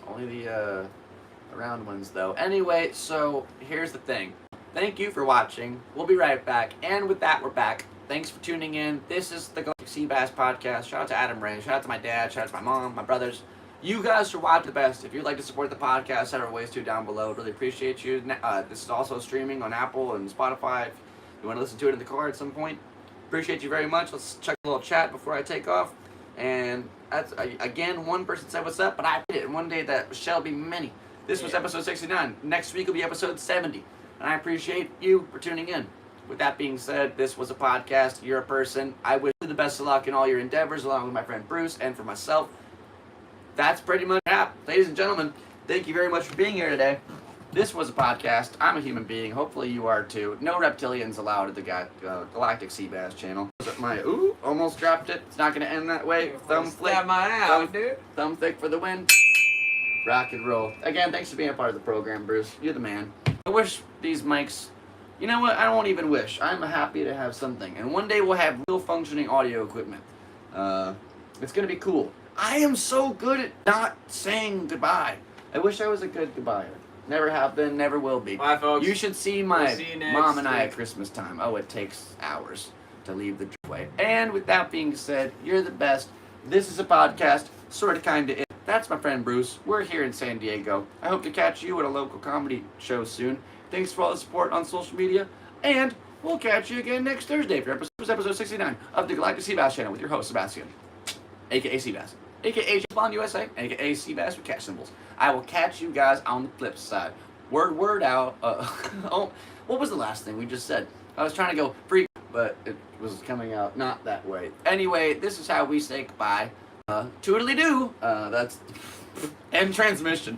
Only the round ones, though. Anyway, so here's the thing. Thank you for watching. We'll be right back. And with that, we're back. Thanks for tuning in. This is the Galactic Seabass Podcast. Shout out to Adam Ray. Shout out to my dad. Shout out to my mom, my brothers. You guys are watching the best. If you'd like to support the podcast, several ways to down below. Really appreciate you. This is also streaming on Apple and Spotify. If you want to listen to it in the car at some point, appreciate you very much. Let's check a little chat before I take off. And that's again, one person said what's up, but I did it. And one day that shall be many. This was episode 69. Next week will be episode 70. And I appreciate you for tuning in. With that being said, this was a podcast. You're a person. I wish you the best of luck in all your endeavors, along with my friend Bruce and for myself. That's pretty much it. Ladies and gentlemen, thank you very much for being here today. This was a podcast. I'm a human being. Hopefully you are too. No reptilians allowed at the Galactic Seabass channel. Almost dropped it. It's not going to end that way. Thumb flick. Thumb thick for the win. Rock and roll. Again, thanks for being a part of the program, Bruce. You're the man. I wish these mics... You know what? I don't even wish. I'm happy to have something. And one day we'll have real functioning audio equipment. It's going to be cool. I am so good at not saying goodbye. I wish I was a good goodbyer. Never have been, never will be. Bye, folks. You should see my mom and I at Christmas time. Oh, it takes hours to leave the driveway. And with that being said, you're the best. This is a podcast, sort of, kind of. That's my friend Bruce. We're here in San Diego. I hope to catch you at a local comedy show soon. Thanks for all the support on social media, and we'll catch you again next Thursday for episode 69 of the Galactic Seabass channel with your host, Sebastian, a.k.a. Seabass, a.k.a. Japan USA, a.k.a. Seabass with cash symbols. I will catch you guys on the flip side. Word out. Oh, what was the last thing we just said? I was trying to go freak, but it was coming out not that way. Anyway, this is how we say goodbye. Toodly-doo. That's end transmission.